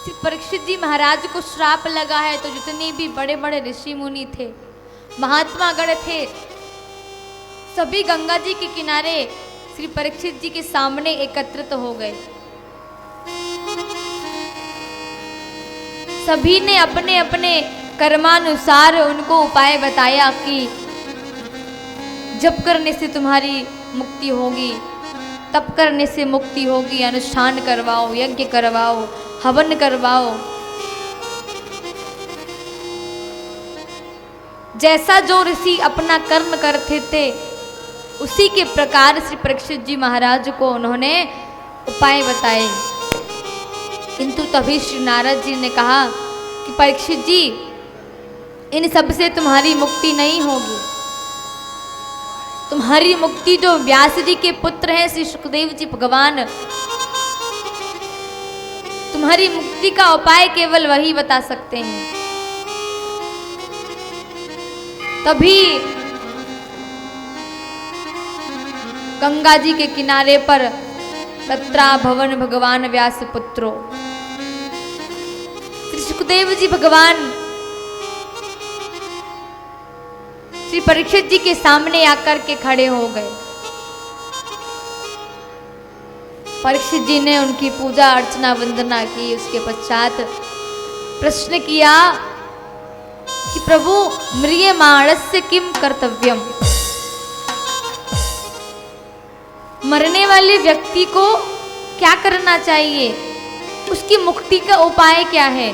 श्री परीक्षित जी महाराज को श्राप लगा है, तो जितने भी बड़े बड़े ऋषि मुनि थे, महात्मा गण थे, सभी गंगा जी के किनारे श्री परीक्षित जी के सामने एकत्रित हो गए। सभी ने अपने अपने कर्मानुसार उनको उपाय बताया कि जप करने से तुम्हारी मुक्ति होगी, तप करने से मुक्ति होगी, अनुष्ठान करवाओ, यज्ञ करवाओ, हवन करवाओ। जैसा जो ऋषि अपना कर्म करते थे उसी के प्रकार श्री परीक्षित जी महाराज को उन्होंने उपाय बताए। किंतु तभी श्री नारद जी ने कहा कि परीक्षित जी, इन सब से तुम्हारी मुक्ति नहीं होगी। तुम्हारी मुक्ति जो व्यास जी के पुत्र हैं श्री सुखदेव जी भगवान, तुम्हारी मुक्ति का उपाय केवल वही बता सकते हैं। तभी गंगा जी के किनारे पर तत्रा भवन भगवान व्यास पुत्रो, श्री सुखदेव जी भगवान श्री परीक्षित जी के सामने आकर के खड़े हो गए। परीक्षित जी ने उनकी पूजा अर्चना वंदना की। उसके पश्चात प्रश्न किया कि प्रभु, म्रियमाणस्य किम कर्तव्यम, मरने वाले व्यक्ति को क्या करना चाहिए, उसकी मुक्ति का उपाय क्या है,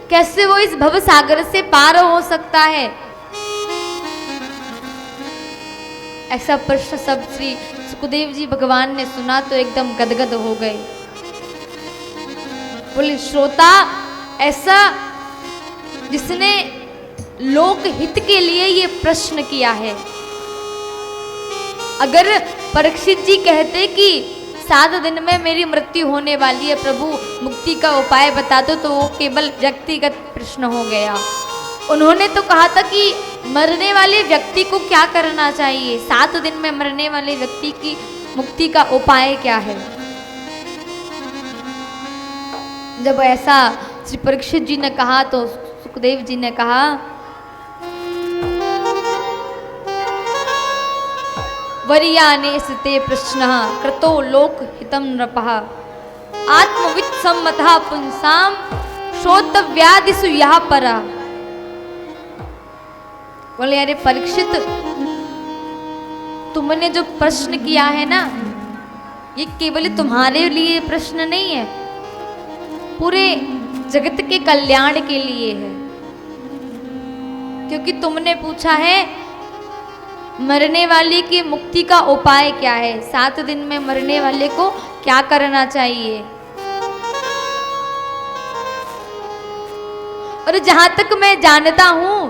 कैसे वो इस भव सागर से पार हो सकता है। ऐसा प्रश्न सब श्री सुखदेव जी भगवान ने सुना तो एकदम गदगद हो गए। बोले, श्रोता ऐसा जिसने लोक हित के लिए ये प्रश्न किया है। अगर परीक्षित जी कहते कि 7 दिन में मेरी मृत्यु होने वाली है, प्रभु मुक्ति का उपाय बता दो, तो वो केवल व्यक्तिगत प्रश्न हो गया। उन्होंने तो कहा था कि मरने वाले व्यक्ति को क्या करना चाहिए, 7 दिन में मरने वाले व्यक्ति की मुक्ति का उपाय क्या है। जब ऐसा श्री परीक्षित जी ने कहा तो सुखदेव जी ने कहा, वरियाने स्ते प्रश्न कृतो लोक हितम नृपः आत्मवित् सम्मतः पुंसाम श्रोतव्यादिषु यः परः। बोले, अरे परीक्षित, तुमने जो प्रश्न किया है ना, ये केवल तुम्हारे लिए प्रश्न नहीं है, पूरे जगत के कल्याण के लिए है। क्योंकि तुमने पूछा है मरने वाले की मुक्ति का उपाय क्या है, 7 दिन में मरने वाले को क्या करना चाहिए। और जहां तक मैं जानता हूं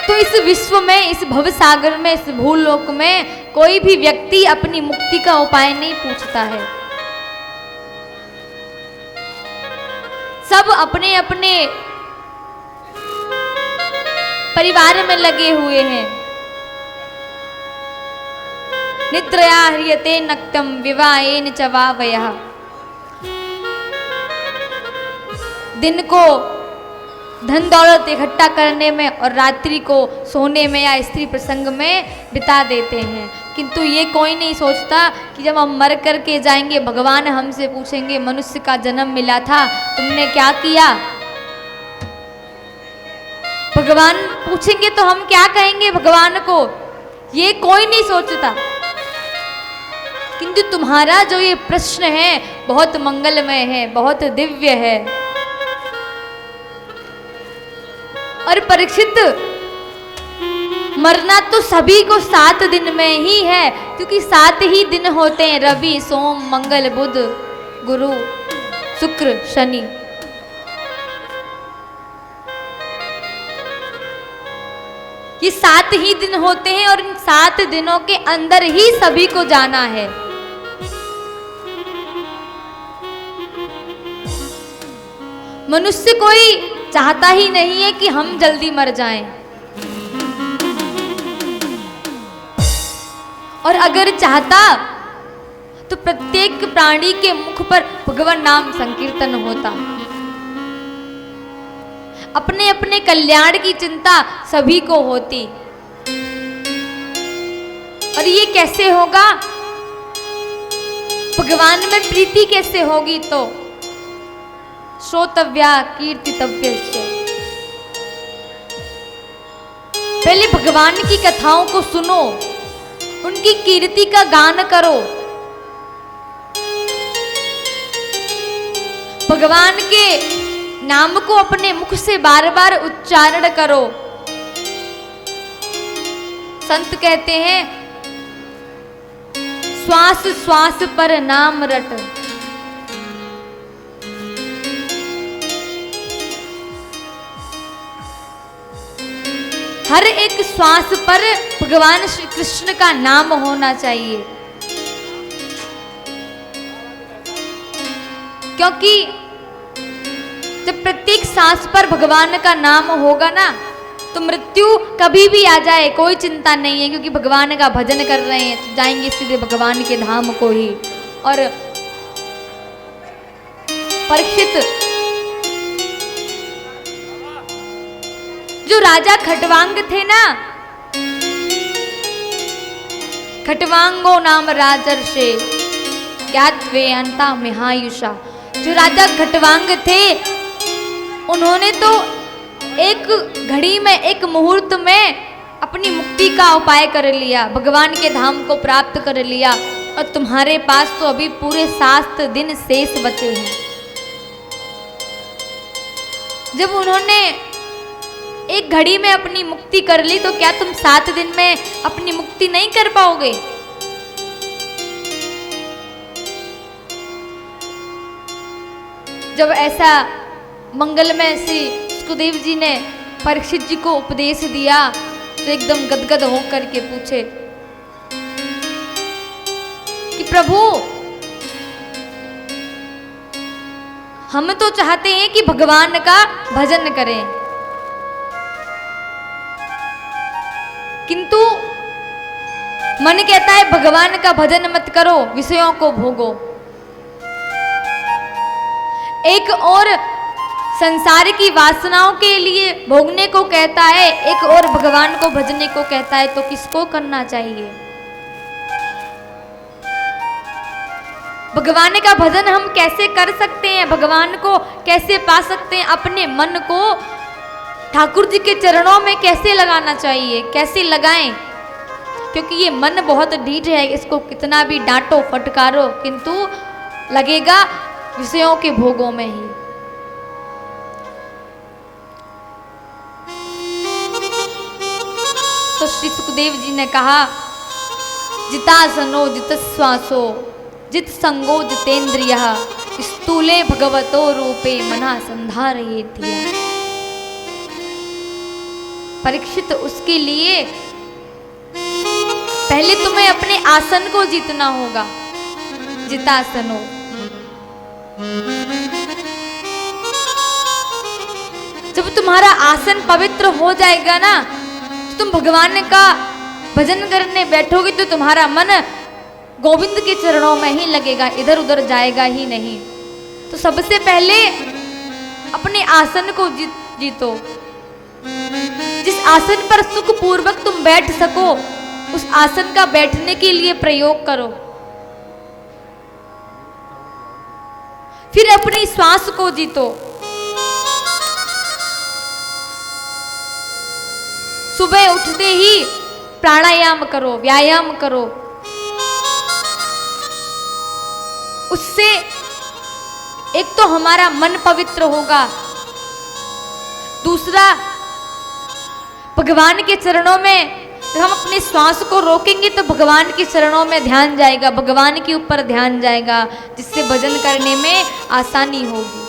तो इस विश्व में, इस भव सागर में, इस भूलोक में कोई भी व्यक्ति अपनी मुक्ति का उपाय नहीं पूछता है। सब अपने अपने परिवार में लगे हुए हैं। निद्रया ह्रियते नक्तम विवाहेन च वावयः। दिन को धन दौलत इकट्ठा करने में और रात्रि को सोने में या स्त्री प्रसंग में बिता देते हैं। किंतु ये कोई नहीं सोचता कि जब हम मर करके जाएंगे, भगवान हमसे पूछेंगे, मनुष्य का जन्म मिला था, तुमने क्या किया। भगवान पूछेंगे तो हम क्या कहेंगे भगवान को, ये कोई नहीं सोचता। किंतु तुम्हारा जो ये प्रश्न है बहुत मंगलमय है, बहुत दिव्य है। और परीक्षित, मरना तो सभी को 7 दिन में ही है, क्योंकि 7 ही दिन होते हैं, रवि सोम मंगल बुध गुरु शुक्र शनि। ये 7 ही दिन होते हैं और इन 7 दिनों के अंदर ही सभी को जाना है। मनुष्य कोई चाहता ही नहीं है कि हम जल्दी मर जाएं। और अगर चाहता तो प्रत्येक प्राणी के मुख पर भगवान नाम संकीर्तन होता। अपने अपने कल्याण की चिंता सभी को होती। और ये कैसे होगा? भगवान में प्रीति कैसे होगी? तो श्रोतव्या कीर्तितव्यश्च, पहले भगवान की कथाओं को सुनो, उनकी कीर्ति का गान करो, भगवान के नाम को अपने मुख से बार बार उच्चारण करो। संत कहते हैं श्वास श्वास पर नाम रट, हर एक श्वास पर भगवान श्री कृष्ण का नाम होना चाहिए। क्योंकि जब प्रत्येक सांस पर भगवान का नाम होगा ना, तो मृत्यु कभी भी आ जाए कोई चिंता नहीं है, क्योंकि भगवान का भजन कर रहे हैं तो जाएंगे सीधे भगवान के धाम को ही। और परीक्षित, जो राजा खटवांग थे ना, खटवांगो नाम राजर्षे ज्ञात्वे अंता महायुषा, जो राजा खटवांग थे उन्होंने तो एक घड़ी में, एक मुहूर्त में अपनी मुक्ति का उपाय कर लिया, भगवान के धाम को प्राप्त कर लिया। और तुम्हारे पास तो अभी पूरे 7 दिन शेष बचे हैं। जब उन्होंने एक घड़ी में अपनी मुक्ति कर ली, तो क्या तुम 7 दिन में अपनी मुक्ति नहीं कर पाओगे? जब ऐसा मंगलमय श्री सुखदेव जी ने परीक्षित जी को उपदेश दिया, तो एकदम गदगद होकर के पूछे कि प्रभु, हम तो चाहते हैं कि भगवान का भजन करें, किंतु मन कहता है भगवान का भजन मत करो, विषयों को भोगो। एक और संसार की वासनाओं के लिए भोगने को कहता है, एक और भगवान को भजने को कहता है, तो किसको करना चाहिए? भगवान का भजन हम कैसे कर सकते हैं? भगवान को कैसे पा सकते हैं? अपने मन को ठाकुर जी के चरणों में कैसे लगाना चाहिए? कैसे लगाएं? क्योंकि ये मन बहुत ढीठ है, इसको कितना भी डांटो फटकारो, किंतु लगेगा विषयों के भोगों में ही। तो श्री सुखदेव जी ने कहा, जितासनो जितश्वासो जित संगो जितेन्द्रियः स्थूले भगवतो रूपे मना संधारयेत्य। परीक्षित, उसके लिए पहले तुम्हें अपने आसन को जीतना होगा। जितासनो, जब तुम्हारा आसन पवित्र हो जाएगा ना, तो तुम भगवान का भजन करने बैठोगे तो तुम्हारा मन गोविंद के चरणों में ही लगेगा, इधर उधर जाएगा ही नहीं। तो सबसे पहले अपने आसन को जीतो। जिस आसन पर सुख पूर्वक तुम बैठ सको, उस आसन का बैठने के लिए प्रयोग करो। फिर अपनी श्वास को जीतो। सुबह उठते ही प्राणायाम करो, व्यायाम करो। उससे एक तो हमारा मन पवित्र होगा, दूसरा भगवान के चरणों में जब हम अपनी श्वास को रोकेंगे तो भगवान के चरणों में ध्यान जाएगा, भगवान के ऊपर ध्यान जाएगा, जिससे भजन करने में आसानी होगी।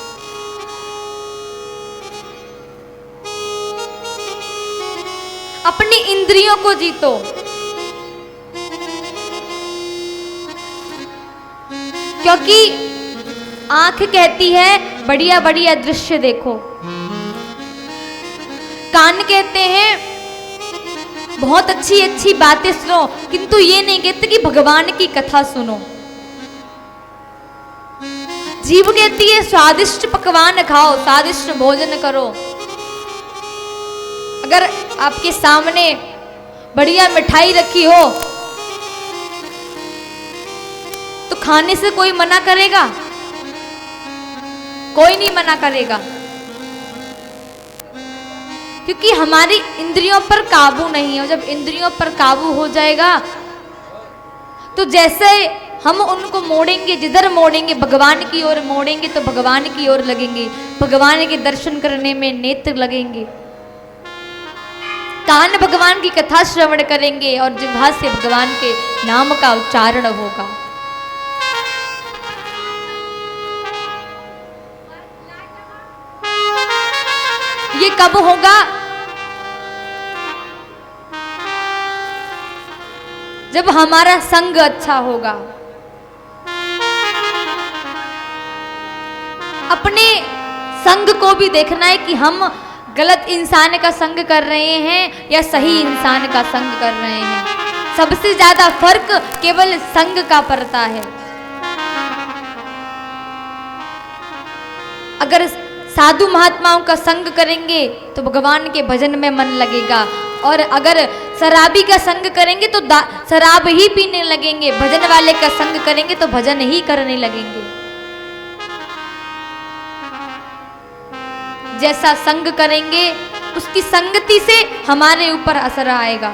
अपनी इंद्रियों को जीतो। क्योंकि आंख कहती है बढ़िया बढ़िया दृश्य देखो, कान कहते हैं बहुत अच्छी अच्छी बातें सुनो, किंतु ये नहीं कहते कि भगवान की कथा सुनो। जीव कहती है स्वादिष्ट पकवान खाओ, स्वादिष्ट भोजन करो। अगर आपके सामने बढ़िया मिठाई रखी हो तो खाने से कोई मना करेगा? कोई नहीं मना करेगा, क्योंकि हमारी इंद्रियों पर काबू नहीं है। जब इंद्रियों पर काबू हो जाएगा तो जैसे हम उनको मोड़ेंगे, जिधर मोड़ेंगे भगवान की ओर मोड़ेंगे तो भगवान की ओर लगेंगे, भगवान के दर्शन करने में नेत्र लगेंगे, कान भगवान की कथा श्रवण करेंगे और जिह्वा से भगवान के नाम का उच्चारण होगा। ये कब होगा? जब हमारा संग अच्छा होगा। अपने संग को भी देखना है कि हम गलत इंसान का संग कर रहे हैं या सही इंसान का संग कर रहे हैं। सबसे ज्यादा फर्क केवल संग का पड़ता है। अगर साधु महात्माओं का संग करेंगे तो भगवान के भजन में मन लगेगा, और अगर शराबी का संग करेंगे तो शराब ही पीने लगेंगे, भजन वाले का संग करेंगे तो भजन ही करने लगेंगे। जैसा संग करेंगे उसकी संगति से हमारे ऊपर असर आएगा।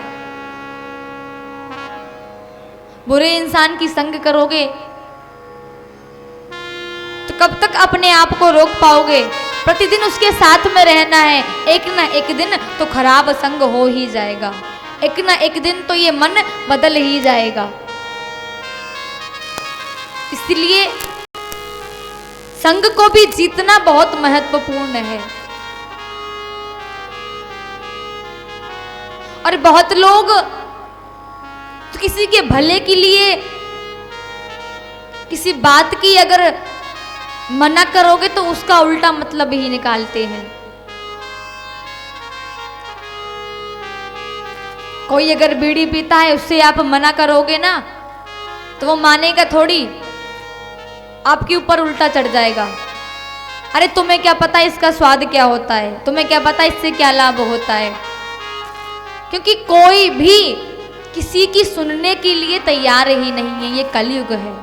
बुरे इंसान की संग करोगे तो कब तक अपने आप को रोक पाओगे? प्रतिदिन उसके साथ में रहना है, एक ना एक दिन तो खराब संग हो ही जाएगा, एक ना एक दिन तो ये मन बदल ही जाएगा। इसलिए संग को भी जीतना बहुत महत्वपूर्ण है। और बहुत लोग तो किसी के भले के लिए किसी बात की अगर मना करोगे तो उसका उल्टा मतलब ही निकालते हैं। कोई अगर बीड़ी पीता है उससे आप मना करोगे ना तो वो मानेगा थोड़ी, आपके ऊपर उल्टा चढ़ जाएगा। अरे तुम्हें क्या पता इसका स्वाद क्या होता है, तुम्हें क्या पता इससे क्या लाभ होता है। क्योंकि कोई भी किसी की सुनने के लिए तैयार ही नहीं है। ये कलयुग है।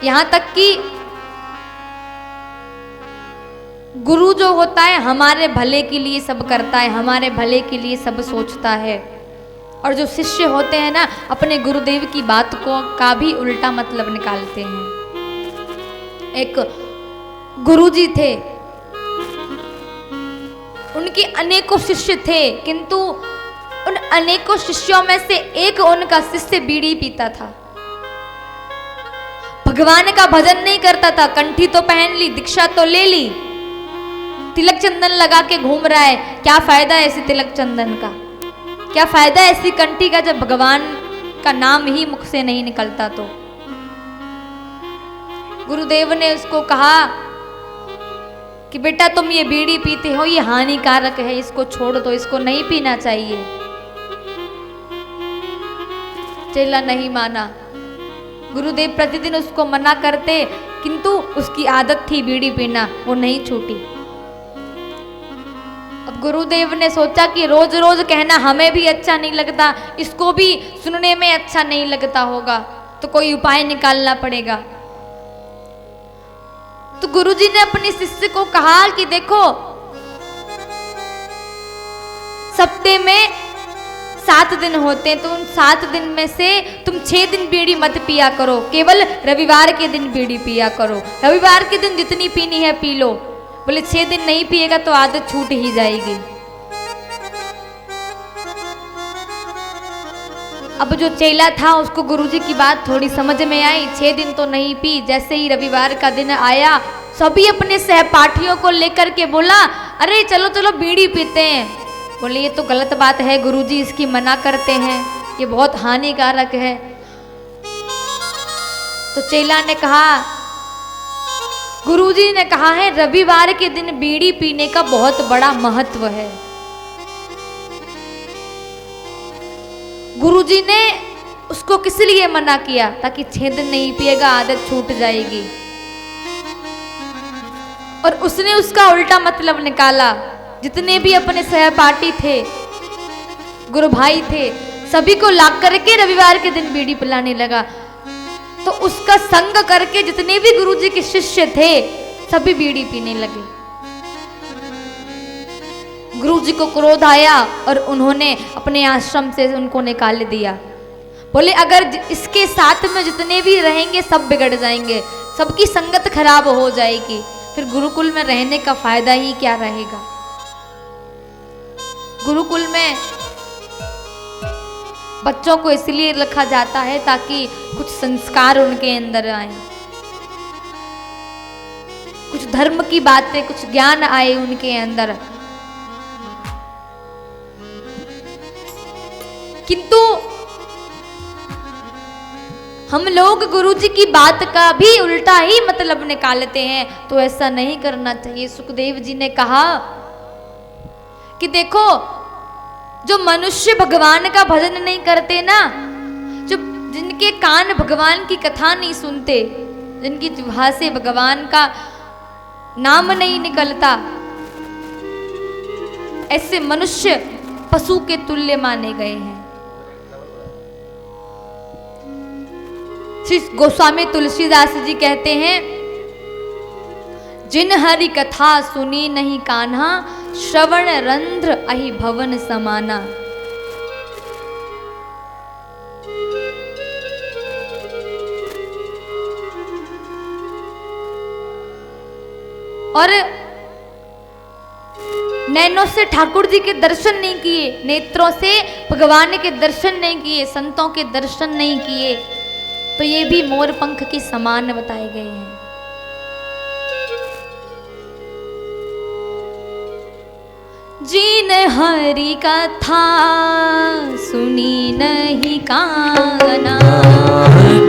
यहां तक कि गुरु जो होता है हमारे भले के लिए सब करता है, हमारे भले के लिए सब सोचता है। और जो शिष्य होते हैं ना, अपने गुरुदेव की बात को का भी उल्टा मतलब निकालते हैं। एक गुरुजी थे, उनके अनेकों शिष्य थे, किंतु उन अनेकों शिष्यों में से एक उनका शिष्य बीड़ी पीता था, भगवान का भजन नहीं करता था। कंठी तो पहन ली, दीक्षा तो ले ली, तिलक चंदन लगा के घूम रहा है। क्या फायदा ऐसे तिलक चंदन का, क्या फायदा ऐसी कंठी का जब भगवान का नाम ही मुख से नहीं निकलता। तो गुरुदेव ने उसको कहा कि बेटा तुम ये बीड़ी पीते हो, ये हानिकारक है, इसको छोड़ दो, इसको नहीं पीना चाहिए। चेला नहीं माना। गुरुदेव प्रतिदिन उसको मना करते, किंतु उसकी आदत थी बीड़ी पीना, वो नहीं छूटी। अब गुरुदेव ने सोचा कि रोज रोज कहना हमें भी अच्छा नहीं लगता, इसको भी सुनने में अच्छा नहीं लगता होगा, तो कोई उपाय निकालना पड़ेगा। तो गुरुजी ने अपने शिष्य को कहा कि देखो, सप्ते में 7 दिन होते हैं, तो उन 7 दिन में से तुम 6 दिन बीड़ी मत पिया करो, केवल रविवार के दिन बीड़ी पिया करो। रविवार के दिन जितनी पीनी है पी लो। बोले 6 दिन नहीं पिएगा तो आदत छूट ही जाएगी। अब जो चेला था उसको गुरुजी की बात थोड़ी समझ में आई। 6 दिन तो नहीं पी। जैसे ही रविवार का दिन आया, सभी अपने सहपाठियों को लेकर के बोला, अरे चलो चलो बीड़ी पीते हैं। बोले ये तो गलत बात है गुरुजी, इसकी मना करते हैं, ये बहुत हानिकारक है। तो चेला ने कहा, गुरुजी ने कहा है रविवार के दिन बीड़ी पीने का बहुत बड़ा महत्व है। गुरुजी ने उसको उसको किस लिए मना किया? ताकि छेद नहीं पिएगा, आदत छूट जाएगी। और उसने उसका उल्टा मतलब निकाला। जितने भी अपने सहपाठी थे, गुरु भाई थे, सभी को ला करके रविवार के दिन बीड़ी पिलाने लगा। तो उसका संग करके जितने भी गुरुजी के शिष्य थे सभी बीड़ी पीने लगे। गुरुजी को क्रोध आया और उन्होंने अपने आश्रम से उनको निकाल दिया। बोले अगर इसके साथ में जितने भी रहेंगे सब बिगड़ जाएंगे, सबकी संगत खराब हो जाएगी, फिर गुरुकुल में रहने का फायदा ही क्या रहेगा। गुरुकुल में बच्चों को इसलिए रखा जाता है ताकि कुछ संस्कार उनके अंदर आए, कुछ धर्म की बातें, कुछ ज्ञान आए उनके अंदर। किंतु हम लोग गुरुजी की बात का भी उल्टा ही मतलब निकालते हैं, तो ऐसा नहीं करना चाहिए। सुखदेव जी ने कहा कि देखो, जो मनुष्य भगवान का भजन नहीं करते ना, जो जिनके कान भगवान की कथा नहीं सुनते, जिनकी जिह्वा से भगवान का नाम नहीं निकलता, ऐसे मनुष्य पशु के तुल्य माने गए हैं। श्री गोस्वामी तुलसीदास जी कहते हैं, जिन हरि कथा सुनी नहीं कान्हा, श्रवण रंध्र अहि भवन समाना। और नैनों से ठाकुर जी के दर्शन नहीं किए, नेत्रों से भगवान के दर्शन नहीं किए, संतों के दर्शन नहीं किए, तो ये भी मोर पंख के समान बताए गए हैं। जिन हरि कथा सुनी नहीं काना,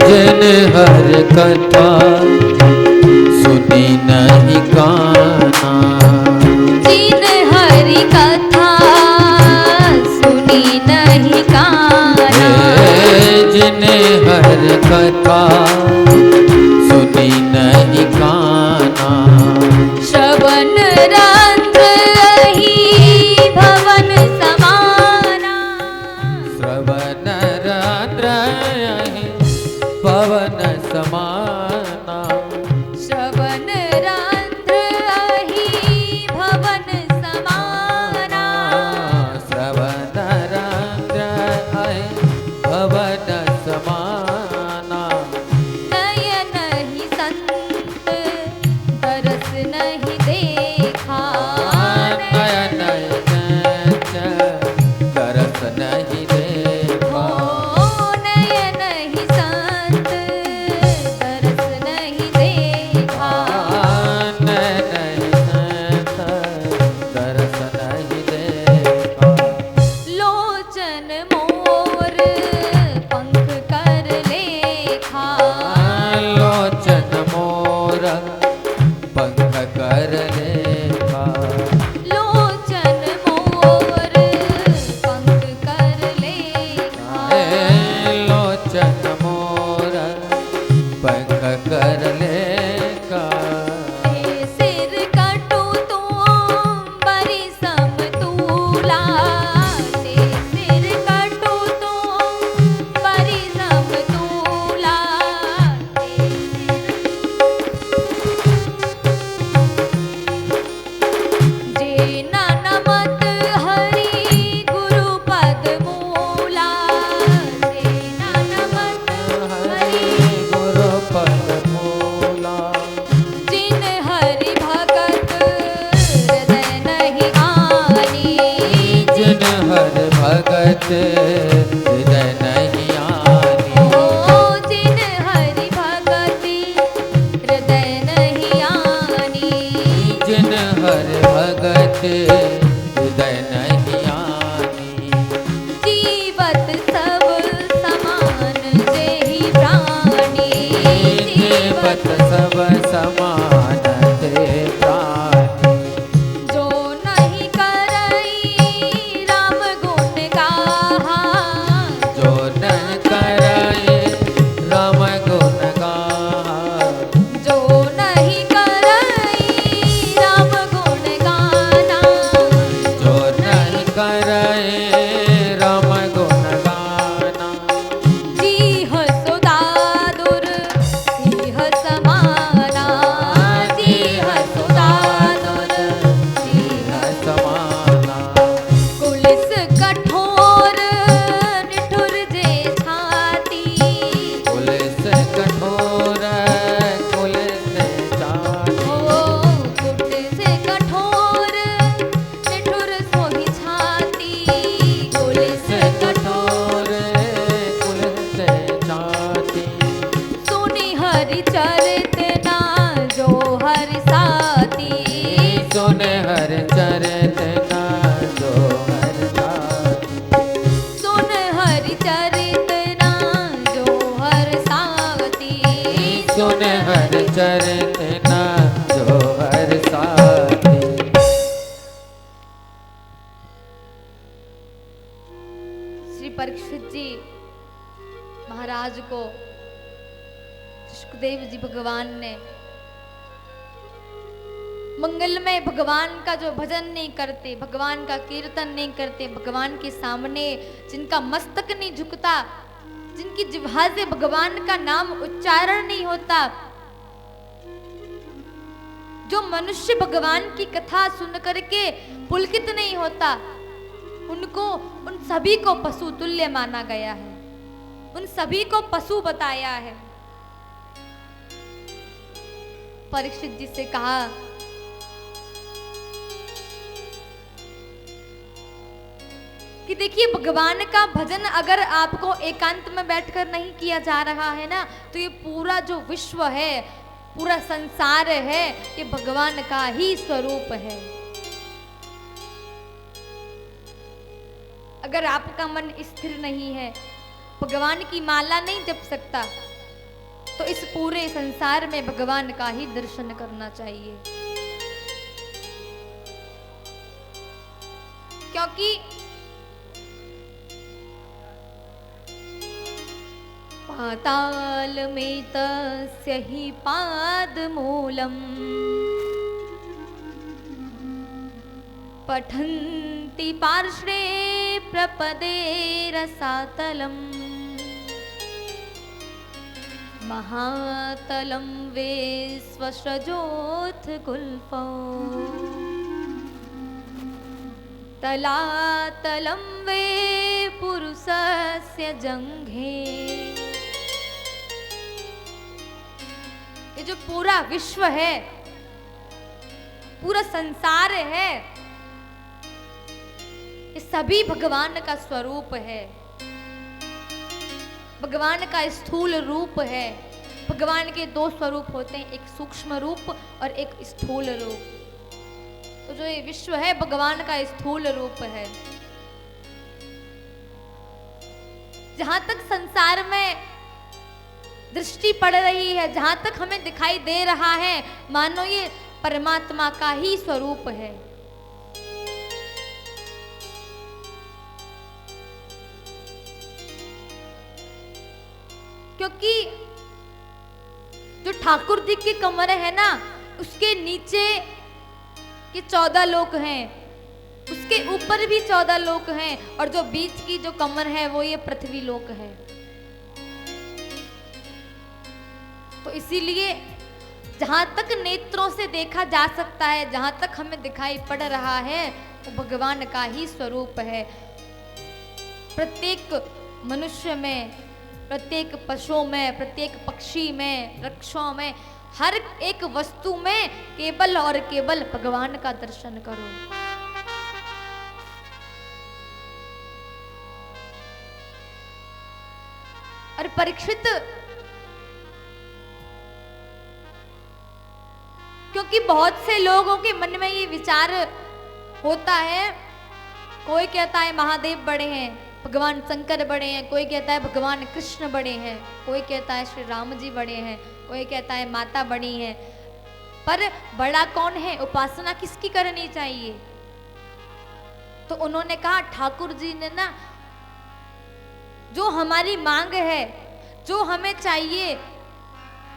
जिन हरि कथा सुनी नहीं काना, जिन हरि कथा सुनी नहीं काना, जिन हरि कथा सुनी नहीं काना, श्रवण रंध्र अहि भवन समाना, श्रवण रंध्र अहि भवन समाना, श्रवण रंध्र अहि भवन समाना, श्रवण रंध्र अहि भवन समाना, नयन ही संत दरस नहीं देखा, नयन दरस नहीं देखा, नयन हर चरित न जो हर साथी। श्री परीक्षित जी महाराज को सुखदेव जी भगवान ने मंगलमय भगवान का जो भजन नहीं करते, भगवान का कीर्तन नहीं करते, भगवान के सामने जिनका मस्तक नहीं झुकता, जिनकी जिह्वा से भगवान का नाम उच्चारण नहीं होता, जो मनुष्य भगवान की कथा सुन करके पुलकित नहीं होता, उनको, उन सभी को पशु तुल्य माना गया है, उन सभी को पशु बताया है। परीक्षित जी से कहा कि देखिए, भगवान का भजन अगर आपको एकांत में बैठकर नहीं किया जा रहा है ना, तो ये पूरा जो विश्व है, पूरा संसार है, ये भगवान का ही स्वरूप है। अगर आपका मन स्थिर नहीं है, भगवान की माला नहीं जप सकता, तो इस पूरे संसार में भगवान का ही दर्शन करना चाहिए। क्योंकि पाताल में तस्य हि पादमूलम् पठन्ति पार्श्वे प्रपदे रसातलम् महातलं वे स्वसृजोत्कुल्पौ तलातलं वे पुरुषस्य जङ्घे। ये जो पूरा विश्व है, पूरा संसार है, ये सभी भगवान का स्वरूप है, भगवान का स्थूल रूप है। भगवान के दो स्वरूप होते हैं, एक सूक्ष्म रूप और एक स्थूल रूप। तो जो ये विश्व है, भगवान का स्थूल रूप है। जहां तक संसार में दृष्टि पड़ रही है, जहां तक हमें दिखाई दे रहा है, मानो ये परमात्मा का ही स्वरूप है। क्योंकि जो ठाकुर जी के कमरे हैं ना, उसके नीचे के 14 लोक हैं, उसके ऊपर भी 14 लोक हैं, और जो बीच की जो कमर है वो ये पृथ्वी लोक है। तो इसीलिए जहां तक नेत्रों से देखा जा सकता है, जहां तक हमें दिखाई पड़ रहा है, वो भगवान का ही स्वरूप है। प्रत्येक मनुष्य में, प्रत्येक पशु में, प्रत्येक पक्षी में, वृक्षों में, हर एक वस्तु में केवल और केवल भगवान का दर्शन करो। और परीक्षित, क्योंकि बहुत से लोगों के मन में ये विचार होता है, कोई कहता है महादेव बड़े हैं, भगवान शंकर बड़े हैं, कोई कहता है भगवान कृष्ण बड़े हैं, कोई कहता है श्री राम जी बड़े हैं, कोई कहता है माता बड़ी है। पर बड़ा कौन है? उपासना किसकी करनी चाहिए? तो उन्होंने कहा, ठाकुर जी ने ना, जो हमारी मांग है, जो हमें चाहिए,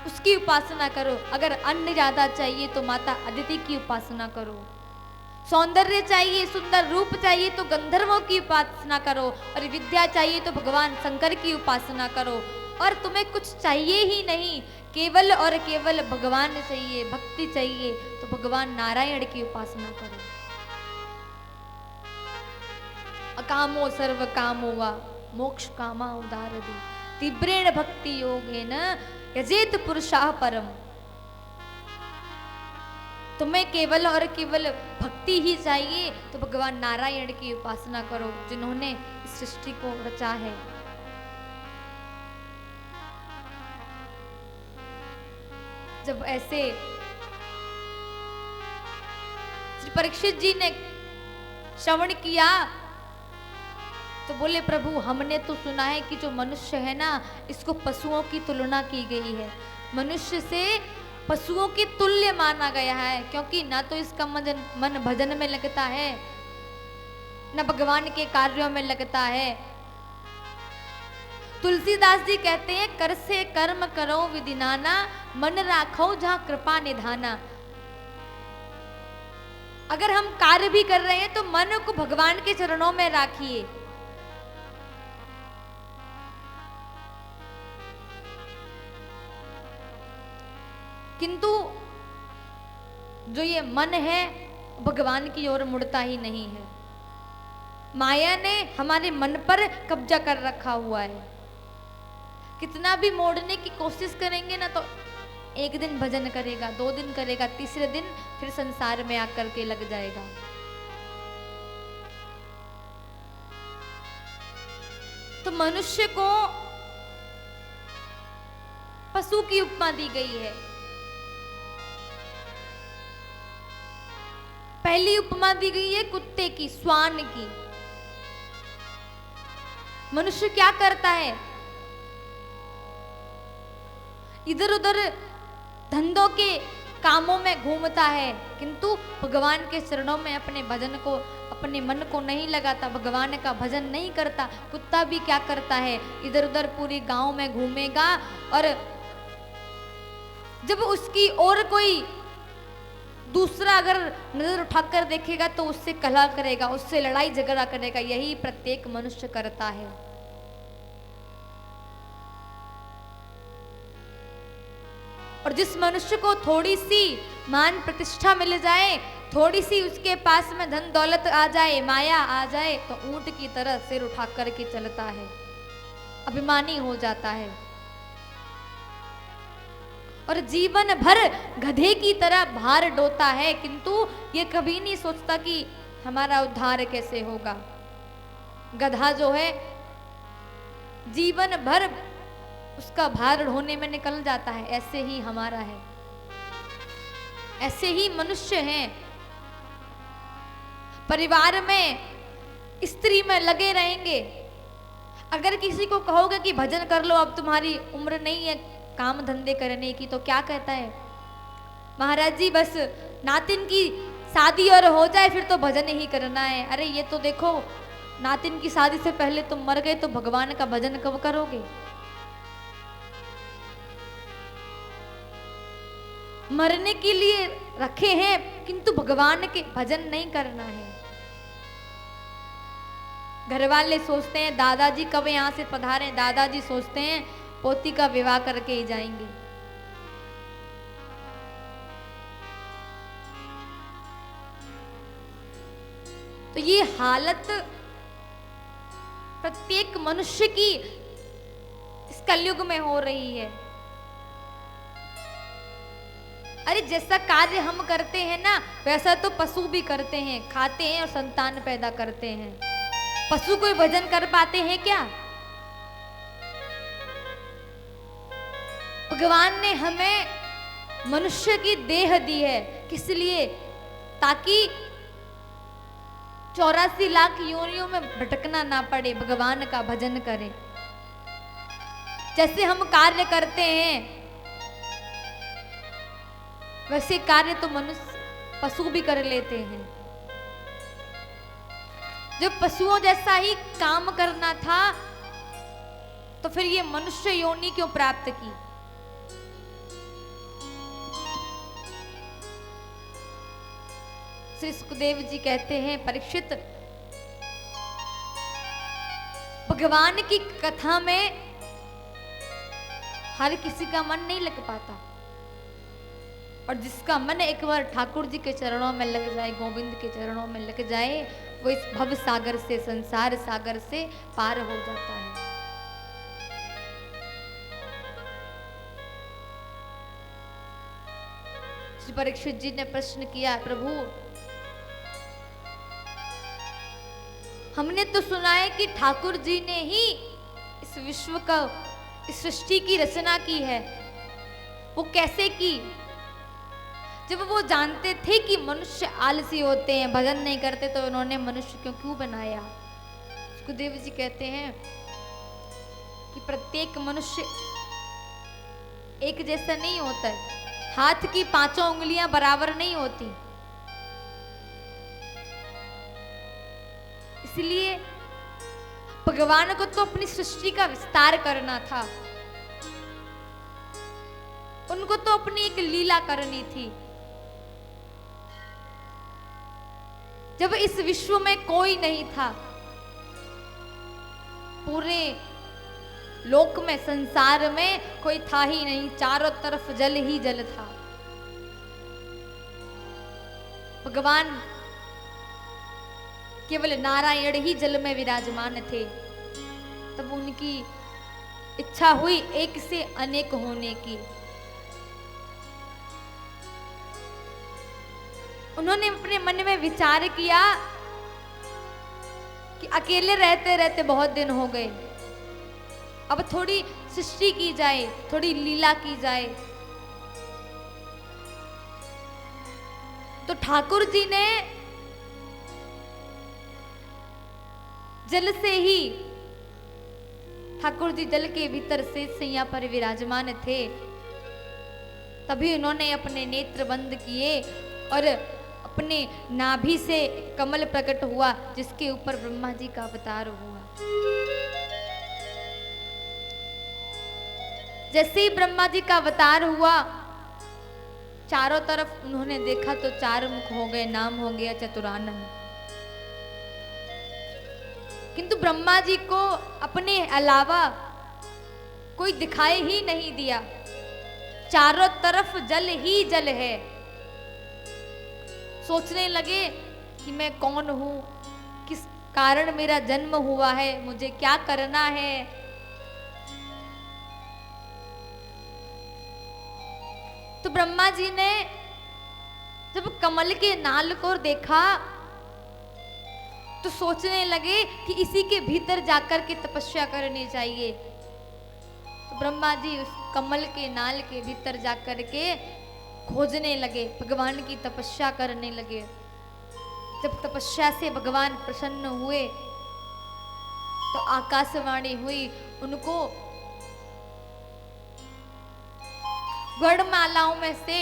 उसकी उपासना करो। अगर अन्न ज्यादा चाहिए तो माता अदिति की उपासना करो, सौंदर्य चाहिए, सुंदर रूप चाहिए तो गंधर्वों की उपासना करो, और विद्या चाहिए तो भगवान शंकर की उपासना करो। और तुम्हें कुछ चाहिए ही नहीं, केवल और केवल भगवान चाहिए, भक्ति चाहिए, तो भगवान नारायण की उपासना करो। अकामो सर्व कामो वा मोक्ष कामा उदारदि तीव्रेण भक्ति योगेन यजेत पुरुषाः परम। तुम्हें केवल और केवल भक्ति ही चाहिए तो भगवान नारायण की उपासना करो, जिन्होंने इस सृष्टि को रचा है। जब ऐसे श्री परीक्षित जी ने श्रवण किया तो बोले, प्रभु हमने तो सुना है कि जो मनुष्य है ना, इसको पशुओं की तुलना की गई है, मनुष्य से पशुओं के तुल्य माना गया है, क्योंकि ना तो इसका मन भजन में लगता है, न भगवान के कार्यों में लगता है। तुलसीदास जी कहते हैं, कर से कर्म करो विधि नाना, मन राखो जहां कृपा निधाना। अगर हम कार्य भी कर रहे हैं तो मन को भगवान के चरणों में राखिए। किंतु जो ये मन है भगवान की ओर मुड़ता ही नहीं है। माया ने हमारे मन पर कब्जा कर रखा हुआ है। कितना भी मोड़ने की कोशिश करेंगे ना, तो एक दिन भजन करेगा, 2 दिन करेगा, तीसरे दिन फिर संसार में आकर के लग जाएगा। तो मनुष्य को पशु की उपमा दी गई है। पहली उपमा दी गई है कुत्ते की, श्वान की। मनुष्य क्या करता है? इधर उधर धंधों के कामों में घूमता है, किंतु भगवान के चरणों में अपने भजन को, अपने मन को नहीं लगाता, भगवान का भजन नहीं करता। कुत्ता भी क्या करता है? इधर उधर पूरी गांव में घूमेगा, और जब उसकी और कोई दूसरा अगर नजर उठाकर देखेगा तो उससे कलह करेगा, उससे लड़ाई झगड़ा करेगा। यही प्रत्येक मनुष्य करता है। और जिस मनुष्य को थोड़ी सी मान प्रतिष्ठा मिल जाए, थोड़ी सी उसके पास में धन दौलत आ जाए, माया आ जाए, तो ऊंट की तरह सिर उठा करके चलता है, अभिमानी हो जाता है। और जीवन भर गधे की तरह भार ढोता है, किंतु ये कभी नहीं सोचता कि हमारा उद्धार कैसे होगा। गधा जो है जीवन भर उसका भार ढोने में निकल जाता है। ऐसे ही हमारा है, ऐसे ही मनुष्य हैं। परिवार में स्त्री में लगे रहेंगे। अगर किसी को कहोगे कि भजन कर लो, अब तुम्हारी उम्र नहीं है काम धंधे करने की, तो क्या कहता है? महाराज जी बस नातिन की शादी और हो जाए फिर तो भजन ही करना है। अरे ये तो देखो, नातिन की शादी से पहले तुम मर गए, तो भगवान का भजन कब करोगे? मरने के लिए रखे हैं, किंतु भगवान के भजन नहीं करना है। घर वाले सोचते हैं दादाजी कब यहाँ से पधारे, दादाजी सोचते हैं पोती का विवाह करके ही जाएंगे। तो ये हालत प्रत्येक मनुष्य की इस कलयुग में हो रही है। अरे जैसा कार्य हम करते हैं ना, वैसा तो पशु भी करते हैं, खाते हैं और संतान पैदा करते हैं। पशु कोई भजन कर पाते हैं क्या? भगवान ने हमें मनुष्य की देह दी है, किस लिए? ताकि 84 लाख योनियों में भटकना ना पड़े, भगवान का भजन करें। जैसे हम कार्य करते हैं वैसे कार्य तो मनुष्य पशु भी कर लेते हैं। जब पशुओं जैसा ही काम करना था तो फिर ये मनुष्य योनि क्यों प्राप्त की? श्री सुखदेव जी कहते हैं, परीक्षित, भगवान की कथा में हर किसी का मन नहीं लग पाता, और जिसका मन एक बार ठाकुर जी के चरणों में लग जाए, गोविंद के चरणों में लग जाए, वो इस भव सागर से, संसार सागर से पार हो जाता है। श्री परीक्षित जी ने प्रश्न किया, प्रभु हमने तो सुना है कि ठाकुर जी ने ही इस विश्व का, इस सृष्टि की रचना की है, वो कैसे की? जब वो जानते थे कि मनुष्य आलसी होते हैं, भजन नहीं करते, तो उन्होंने मनुष्य क्यों बनाया? सुखदेव जी कहते हैं कि प्रत्येक मनुष्य एक जैसा नहीं होता है। हाथ की पांचों उंगलियां बराबर नहीं होती। इसलिए भगवान को तो अपनी सृष्टि का विस्तार करना था, उनको तो अपनी एक लीला करनी थी। जब इस विश्व में कोई नहीं था, पूरे लोक में, संसार में कोई था ही नहीं, चारों तरफ जल ही जल था। भगवान केवल नारायण ही जल में विराजमान थे। तब उनकी इच्छा हुई एक से अनेक होने की। उन्होंने अपने मन में विचार किया कि अकेले रहते रहते बहुत दिन हो गए, अब थोड़ी सृष्टि की जाए, थोड़ी लीला की जाए। तो ठाकुर जी ने जल से ही, ठाकुर जी जल के भीतर से सैया पर विराजमान थे, तभी उन्होंने अपने नेत्र बंद किए और अपने नाभि से कमल प्रकट हुआ, जिसके ऊपर ब्रह्मा जी का अवतार हुआ। जैसे ही ब्रह्मा जी का अवतार हुआ, चारों तरफ उन्होंने देखा तो चार मुख हो गए, नाम हो गया चतुरानन। किंतु ब्रह्मा जी को अपने अलावा कोई दिखाई ही नहीं दिया, चारों तरफ जल ही जल है। सोचने लगे कि मैं कौन हूं, किस कारण मेरा जन्म हुआ है, मुझे क्या करना है। तो ब्रह्मा जी ने जब कमल के नाल को देखा तो सोचने लगे कि इसी के भीतर जाकर के तपस्या करनी चाहिए। तो ब्रह्मा जी उस कमल के नाल के भीतर जाकर के खोजने लगे, भगवान की तपस्या करने लगे। जब तपस्या से भगवान प्रसन्न हुए तो आकाशवाणी हुई, उनको वर्णमालाओं में से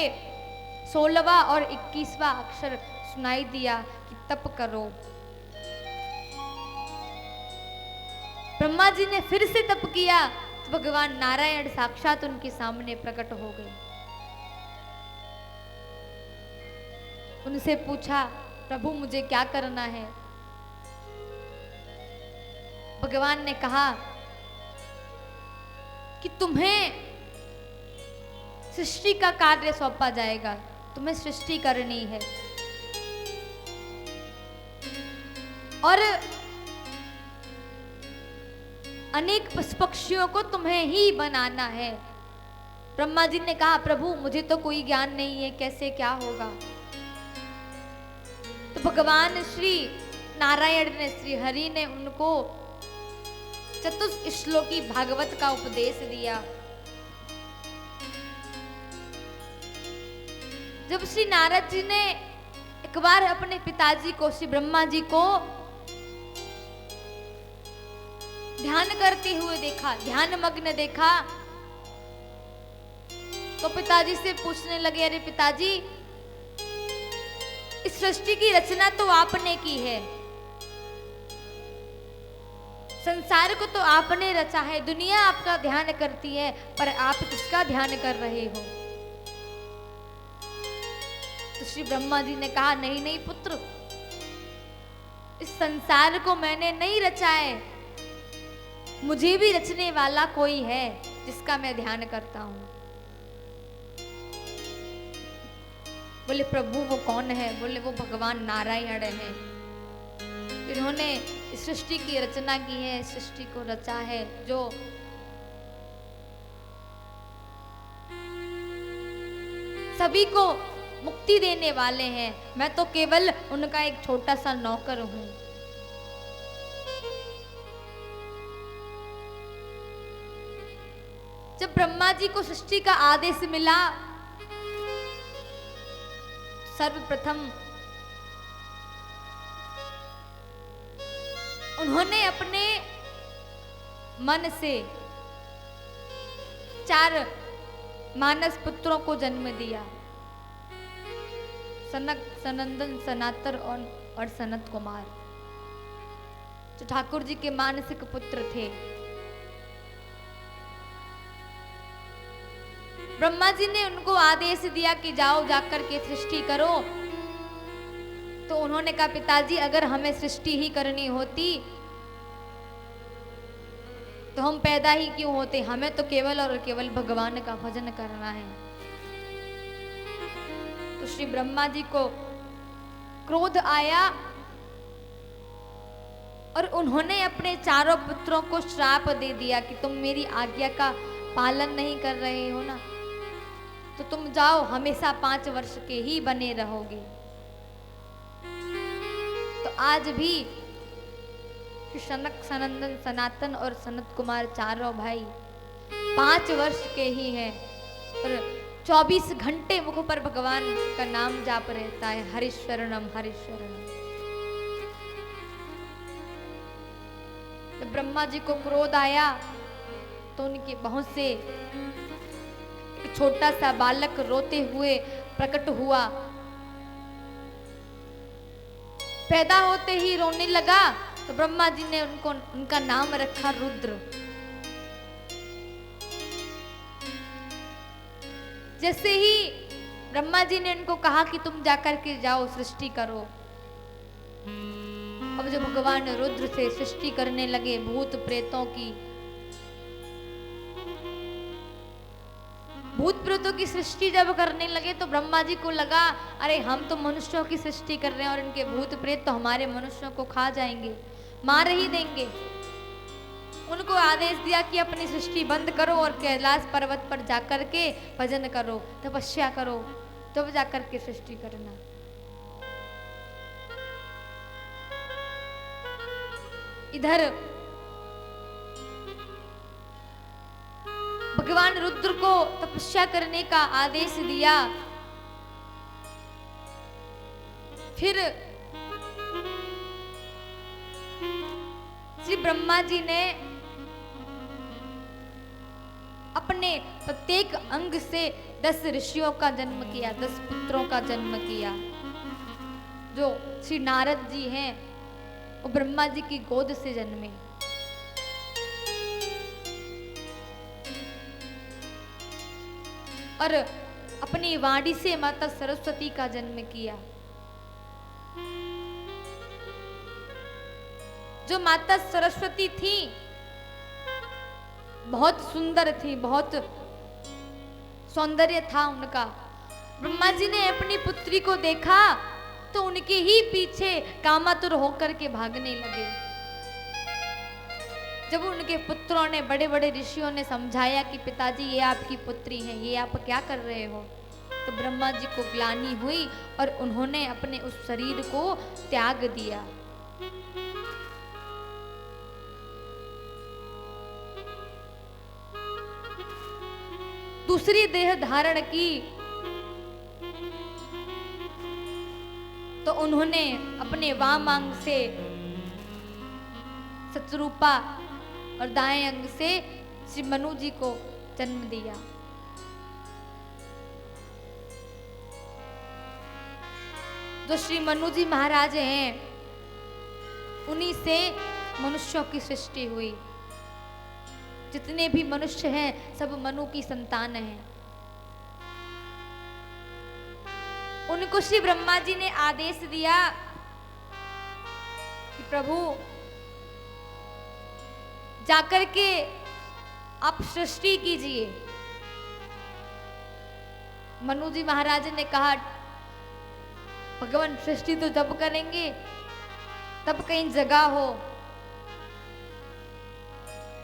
16वां और 21वां अक्षर सुनाई दिया कि तप करो। ब्रह्मा जी ने फिर से तप किया तो भगवान नारायण साक्षात उनके सामने प्रकट हो गए। उनसे पूछा, प्रभु मुझे क्या करना है? भगवान ने कहा कि तुम्हें सृष्टि का कार्य सौंपा जाएगा, तुम्हें सृष्टि करनी है और अनेक पशु पक्षियों को तुम्हें ही बनाना है। ब्रह्मा जी ने कहा, प्रभु मुझे तो कोई ज्ञान नहीं है, कैसे क्या होगा? तो भगवान श्री नारायण ने, श्री हरि ने उनको चतुश्लोकी भागवत का उपदेश दिया। जब श्री नारद जी ने एक बार अपने पिताजी को, श्री ब्रह्मा जी को ध्यान करते हुए देखा, ध्यान मग्न देखा, तो पिताजी से पूछने लगे, अरे पिताजी, इस सृष्टि की रचना तो आपने की है, संसार को तो आपने रचा है, दुनिया आपका ध्यान करती है, पर आप किसका ध्यान कर रहे हो? तो श्री ब्रह्मा जी ने कहा, नहीं नहीं पुत्र, इस संसार को मैंने नहीं रचा है, मुझे भी रचने वाला कोई है जिसका मैं ध्यान करता हूं। बोले प्रभु वो कौन है? बोले वो भगवान नारायण है, इन्होंने इस सृष्टि की रचना की है, सृष्टि को रचा है, जो सभी को मुक्ति देने वाले हैं, मैं तो केवल उनका एक छोटा सा नौकर हूं। जब ब्रह्मा जी को सृष्टि का आदेश मिला, सर्वप्रथम उन्होंने अपने मन से 4 मानस पुत्रों को जन्म दिया, सनक, सनंदन, सनातर और सनत कुमार, जो ठाकुर जी के मानसिक पुत्र थे। ब्रह्मा जी ने उनको आदेश दिया कि जाओ जाकर के सृष्टि करो। तो उन्होंने कहा पिताजी अगर हमें सृष्टि ही करनी होती तो हम पैदा ही क्यों होते, हमें तो केवल और केवल भगवान का भजन करना है। तो श्री ब्रह्मा जी को क्रोध आया और उन्होंने अपने चारों पुत्रों को श्राप दे दिया कि तुम मेरी आज्ञा का पालन नहीं कर रहे हो ना, तो तुम जाओ, हमेशा 5 वर्ष के ही बने रहोगे। तो आज भी सनक, सनंदन, सनातन और सनत कुमार चारों भाई 5 वर्ष के ही हैं और 24 घंटे मुख पर भगवान का नाम जाप रहता है, हरिशरणम हरिशरणम। जब ब्रह्मा जी को क्रोध आया तो उनके बहुत से एक छोटा सा बालक रोते हुए प्रकट हुआ, पैदा होते ही रोने लगा। तो ब्रह्मा जी ने उनका नाम रखा रुद्र। जैसे ही ब्रह्मा जी ने उनको कहा कि तुम जाकर के जाओ सृष्टि करो, अब जो भगवान रुद्र से सृष्टि करने लगे भूत प्रेतों की, भूत प्रेतों की सृष्टि जब करने लगे तो ब्रह्मा जी को लगा अरे हम तो मनुष्यों की सृष्टि कर रहे हैं और इनके भूत प्रेत तो हमारे मनुष्यों को खा जाएंगे, मार ही देंगे। उनको आदेश दिया कि अपनी सृष्टि बंद करो और कैलाश पर्वत पर जाकर के भजन करो, तपस्या करो, तब जाकर के सृष्टि करना। इधर भगवान रुद्र को तपस्या करने का आदेश दिया। फिर श्री ब्रह्मा जी ने अपने प्रत्येक अंग से 10 ऋषियों का जन्म किया, 10 पुत्रों का जन्म किया। जो श्री नारद जी हैं वो ब्रह्मा जी की गोद से जन्मे। और अपनी वाणी से माता सरस्वती का जन्म किया। जो माता सरस्वती थी बहुत सुंदर थी, बहुत सौंदर्य था उनका। ब्रह्मा जी ने अपनी पुत्री को देखा तो उनके ही पीछे कामातुर होकर के भागने लगे। जब उनके पुत्रों ने, बड़े बड़े ऋषियों ने समझाया कि पिताजी ये आपकी पुत्री हैं, ये आप क्या कर रहे हो, तो ब्रह्मा जी को ग्लानि हुई और उन्होंने अपने उस शरीर को त्याग दिया। दूसरी देह धारण की तो उन्होंने अपने वाम अंग से शतरूपा और दाएं अंग से श्री मनु जी को जन्म दिया। जो श्री मनु जी महाराज हैं उन्हीं से मनुष्यों की सृष्टि हुई। जितने भी मनुष्य हैं सब मनु की संतान हैं। उनको श्री ब्रह्मा जी ने आदेश दिया कि प्रभु जाकर के आप सृष्टि कीजिए। मनु जी महाराज ने कहा भगवान सृष्टि तो जब करेंगे तब कहीं जगह हो,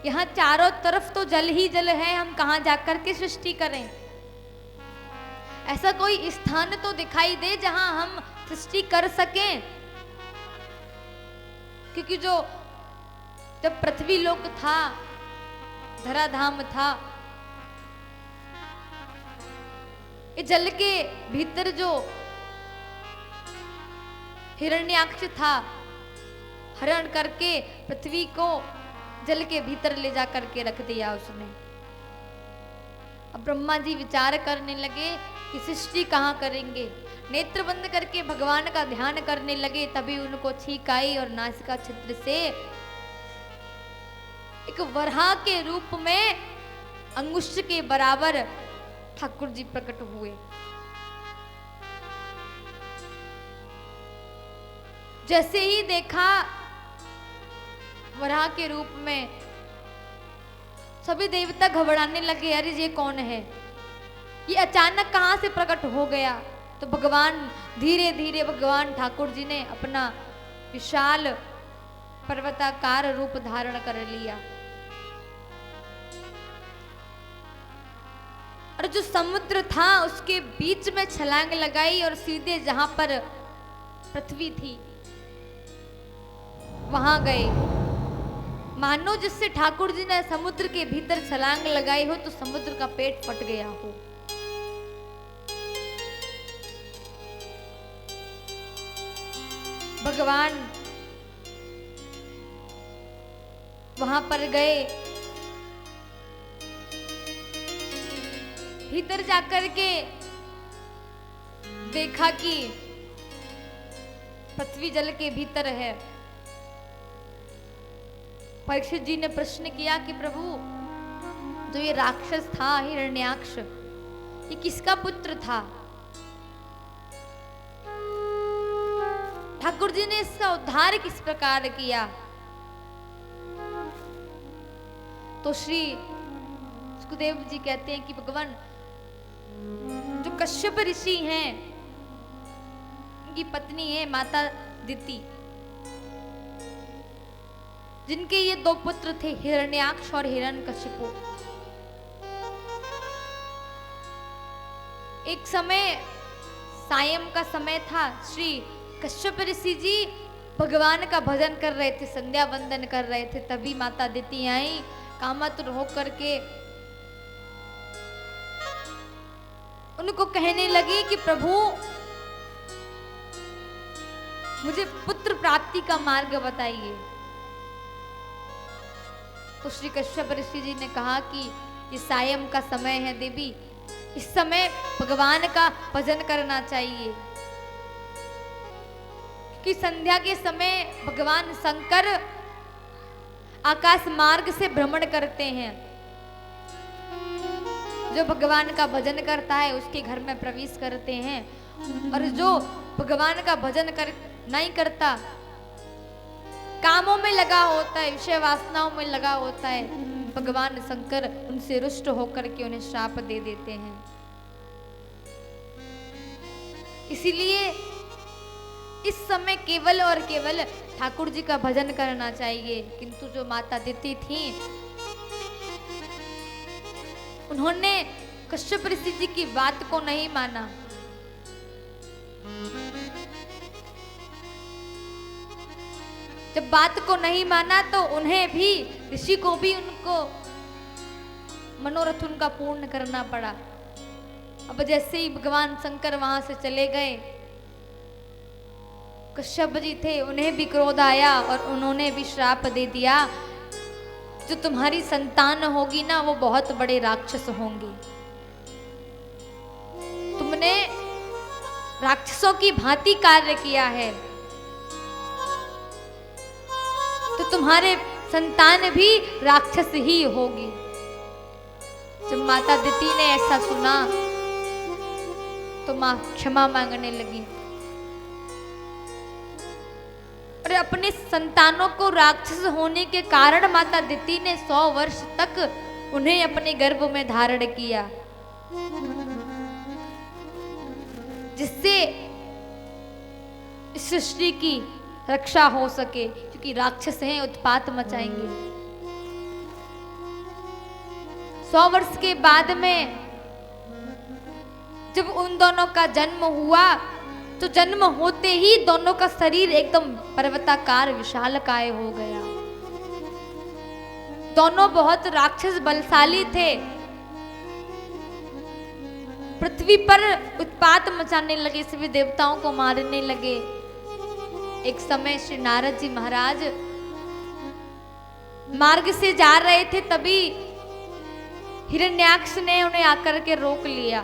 यहाँ चारों तरफ तो जल ही जल है, हम कहाँ जाकर के सृष्टि करें। ऐसा कोई स्थान तो दिखाई दे जहां हम सृष्टि कर सकें, क्योंकि जो जब पृथ्वी लोक था, धराधाम था, ये जल के भीतर जो हिरण्याक्ष था, हरण करके पृथ्वी को जल के भीतर ले जा करके रख दिया उसने। अब ब्रह्मा जी विचार करने लगे कि सृष्टि कहाँ करेंगे। नेत्र बंद करके भगवान का ध्यान करने लगे, तभी उनको छींक आई और नासिका छिद्र से एक वराह के रूप में अंगुष्ठ के बराबर ठाकुर जी प्रकट हुए। जैसे ही देखा वराह के रूप में, सभी देवता घबराने लगे, अरे ये कौन है, ये अचानक कहां से प्रकट हो गया। तो भगवान धीरे धीरे भगवान ठाकुर जी ने अपना विशाल पर्वताकार रूप धारण कर लिया। और जो समुद्र था उसके बीच में छलांग लगाई और सीधे जहां पर पृथ्वी थी वहां गए। मानो जिससे ठाकुर जी ने समुद्र के भीतर छलांग लगाई हो तो समुद्र का पेट फट गया हो। भगवान वहां पर गए, भीतर जाकर के देखा कि पृथ्वी जल के भीतर है। परीक्षित जी ने प्रश्न किया कि प्रभु, जो ये राक्षस था हिरण्याक्ष, ये किसका पुत्र था? ठाकुर जी ने इसका उद्धार किस प्रकार किया? तो श्री सुखदेव जी कहते हैं कि भगवान, जो कश्यप ऋषि हैं, उनकी पत्नी है माता दिति, जिनके ये दो पुत्र थे, हिरण्याक्ष और हिरण्यकशिपु। एक समय सायं का समय था, श्री कश्यप ऋषि जी भगवान का भजन कर रहे थे, संध्या वंदन कर रहे थे। तभी माता दिति आई, कामातुर होकर के उनको कहने लगी कि प्रभु, मुझे पुत्र प्राप्ति का मार्ग बताइए। तो श्री कश्यप ऋषि जी ने कहा कि ये सायं का समय है देवी, इस समय भगवान का भजन करना चाहिए, क्योंकि संध्या के समय भगवान शंकर आकाश मार्ग से भ्रमण करते हैं। जो भगवान का भजन करता है उसके घर में प्रवेश करते हैं, और जो भगवान का भजन नहीं करता, कामों में लगा होता है, विषय वासनाओं में लगा होता है, भगवान शंकर उनसे रुष्ट होकर के उन्हें श्राप दे देते हैं। इसीलिए इस समय केवल और केवल ठाकुर जी का भजन करना चाहिए। किंतु जो माता दिति थी, उन्होंने कश्यप ऋषि जी की बात को नहीं माना। जब बात को नहीं माना तो उन्हें भी, ऋषि को भी उनको मनोरथ उनका पूर्ण करना पड़ा। अब जैसे ही भगवान शंकर वहां से चले गए, कश्यप जी थे, उन्हें भी क्रोध आया और उन्होंने भी श्राप दे दिया, जो तुम्हारी संतान होगी ना वो बहुत बड़े राक्षस होंगे। तुमने राक्षसों की भांति कार्य किया है, तो तुम्हारे संतान भी राक्षस ही होगी। जब माता दिति ने ऐसा सुना तो मां क्षमा मांगने लगी और अपने संतानों को राक्षस होने के कारण माता दिति ने 100 वर्ष तक उन्हें अपने गर्भ में धारण किया, जिससे इस सृष्टि की रक्षा हो सके, क्योंकि राक्षस हैं, उत्पात मचाएंगे। 100 वर्ष के बाद में जब उन दोनों का जन्म हुआ तो जन्म होते ही दोनों का शरीर एकदम पर्वताकार विशालकाय हो गया। दोनों बहुत राक्षस बलशाली थे, पृथ्वी पर उत्पात मचाने लगे, सभी देवताओं को मारने लगे। एक समय श्री नारद जी महाराज मार्ग से जा रहे थे, तभी हिरण्याक्ष ने उन्हें आकर के रोक लिया।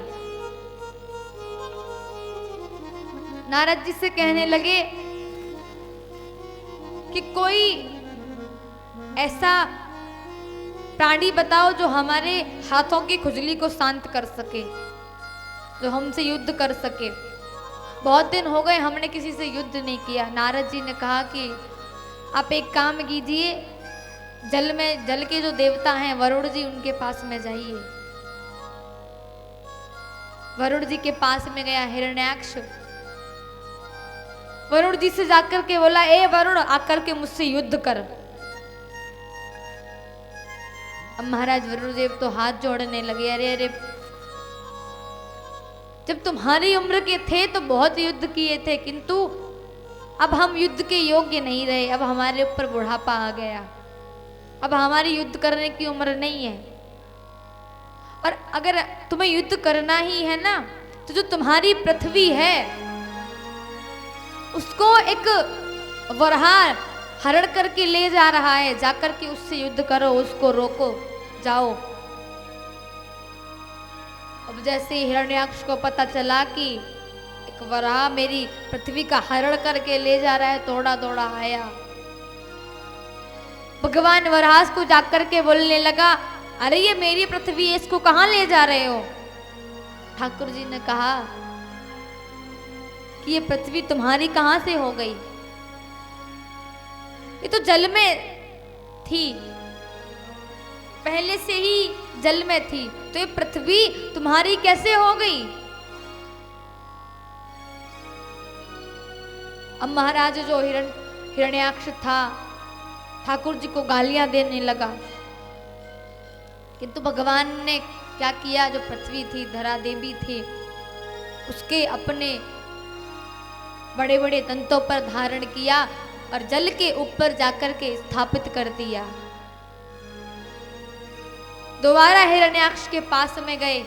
नारद जी से कहने लगे कि कोई ऐसा प्राणी बताओ जो हमारे हाथों की खुजली को शांत कर सके, जो हमसे युद्ध कर सके। बहुत दिन हो गए हमने किसी से युद्ध नहीं किया। नारद जी ने कहा कि आप एक काम कीजिए, जल के जो देवता हैं वरुण जी, उनके पास में जाइए। वरुण जी के पास में गया हिरण्याक्ष। वरुण जी से जाकर के बोला, ए वरुण, आकर के मुझसे युद्ध कर। अब महाराज वरुण देव तो हाथ जोड़ने लगे, अरे अरे, जब तुम्हारी उम्र के थे तो बहुत युद्ध किए थे, किंतु अब हम युद्ध के योग्य नहीं रहे। अब हमारे ऊपर बुढ़ापा आ गया, अब हमारी युद्ध करने की उम्र नहीं है। और अगर तुम्हें युद्ध करना ही है ना, तो जो तुम्हारी पृथ्वी है उसको एक वरहा हरण करके ले जा रहा है, जाकर के उससे युद्ध करो, उसको रोको, जाओ। अब जैसे हिरण्याक्ष को पता चला कि एक वराह मेरी पृथ्वी का हरण करके ले जा रहा है, दौड़ा दौड़ा आया। भगवान वराह को जाकर के बोलने लगा, अरे ये मेरी पृथ्वी है, इसको कहाँ ले जा रहे हो? ठाकुर जी ने कहा कि ये पृथ्वी तुम्हारी कहाँ से हो गई? ये तो जल में थी, पहले से ही जल में थी, तो ये पृथ्वी तुम्हारी कैसे हो गई? अब महाराज जो हिरण्याक्ष था, ठाकुर जी को गालियां देने लगा। किंतु भगवान ने क्या किया, जो पृथ्वी थी, धरा देवी थी, उसके अपने बड़े बड़े तंतों पर धारण किया और जल के ऊपर जाकर के स्थापित कर दिया। दोबारा हिरण्याक्ष के पास में गए।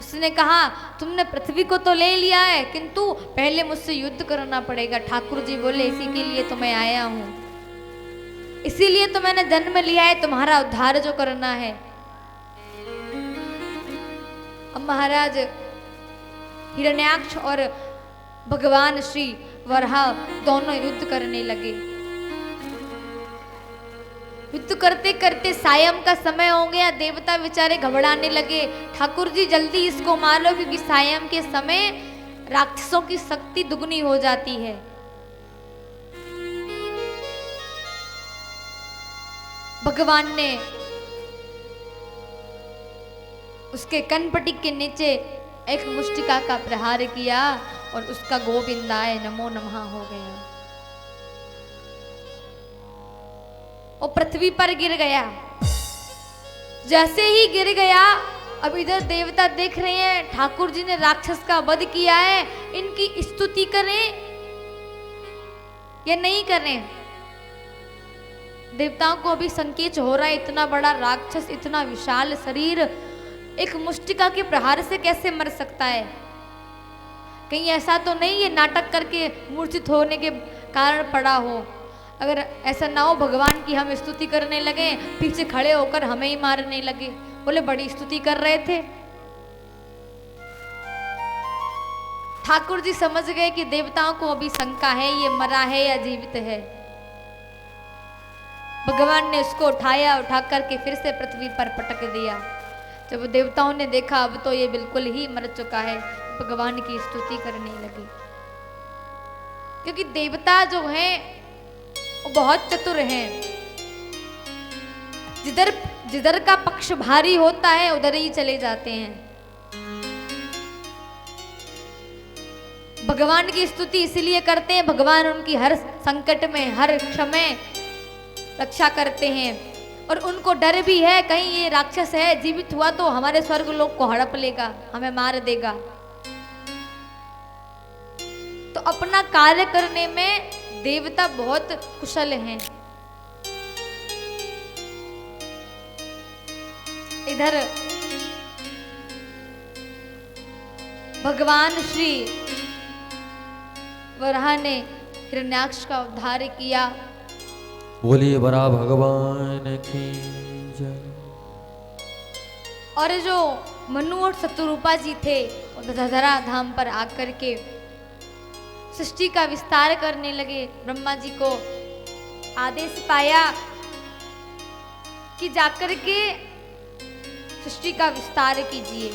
उसने कहा, तुमने पृथ्वी को तो ले लिया है, किंतु पहले मुझसे युद्ध करना पड़ेगा। ठाकुर जी बोले, इसी के लिए तो मैं आया हूं, इसीलिए तो मैंने जन्म लिया है, तुम्हारा उद्धार जो करना है। अब महाराज हिरण्याक्ष और भगवान श्री वराह दोनों युद्ध करने लगे। युद्ध करते करते सायं का समय हो गया। देवता बेचारे घबराने लगे, ठाकुर जी जल्दी इसको मार लो, क्योंकि सायं के समय राक्षसों की शक्ति दुगनी हो जाती है। भगवान ने उसके कनपटी के नीचे एक मुष्टिका का प्रहार किया और उसका गोविंदाय नमो नमः हो गया। वो पृथ्वी पर गिर गया। जैसे ही गिर गया, अब इधर देवता देख रहे हैं ठाकुर जी ने राक्षस का वध किया है, इनकी स्तुति करें या नहीं करें। देवताओं को अभी संकेत हो रहा है, इतना बड़ा राक्षस, इतना विशाल शरीर, एक मुष्टिका के प्रहार से कैसे मर सकता है? कहीं ऐसा तो नहीं है नाटक करके मूर्छित होने के कारण पड़ा हो? अगर ऐसा ना हो भगवान की हम स्तुति करने लगे, पीछे खड़े होकर हमें ही मारने लगे। बोले बड़ी स्तुति कर रहे थे। ठाकुर जी समझ गए कि देवताओं को अभी शंका है, ये मरा है या जीवित है। भगवान ने उसको उठाया, उठा करके फिर से पृथ्वी पर पटक दिया। जब देवताओं ने देखा अब तो ये बिल्कुल ही मर चुका है, भगवान की स्तुति करने लगे। क्योंकि देवता जो हैं वो बहुत चतुर हैं। जिधर का पक्ष भारी होता है उधर ही चले जाते हैं। भगवान की स्तुति इसलिए करते हैं, भगवान उनकी हर संकट में, हर समय रक्षा करते हैं। और उनको डर भी है, कहीं ये राक्षस है, जीवित हुआ तो हमारे स्वर्ग लोक को हड़प लेगा, हमें मार देगा। तो अपना कार्य करने में देवता बहुत कुशल हैं। इधर भगवान श्री वराह ने हिरण्याक्ष का उद्धार किया। बोलिए बड़ा भगवान की जय। और जो मनु और शत्रुरूपा जी थे वो दशहरा धाम पर आकर के सृष्टि का विस्तार करने लगे। ब्रह्मा जी को आदेश पाया कि जाकर के सृष्टि का विस्तार कीजिए।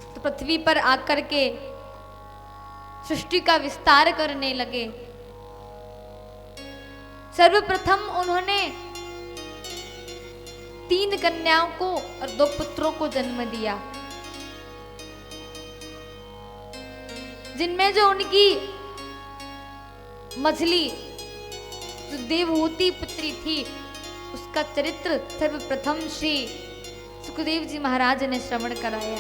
तो पृथ्वी पर आकर के सृष्टि का विस्तार करने लगे। सर्वप्रथम उन्होंने 3 कन्याओं को और 2 पुत्रों को जन्म दिया, जिनमें जो उनकी मझली जो देवहूति पुत्री थी उसका चरित्र सर्वप्रथम श्री सुखदेव जी महाराज ने श्रवण कराया।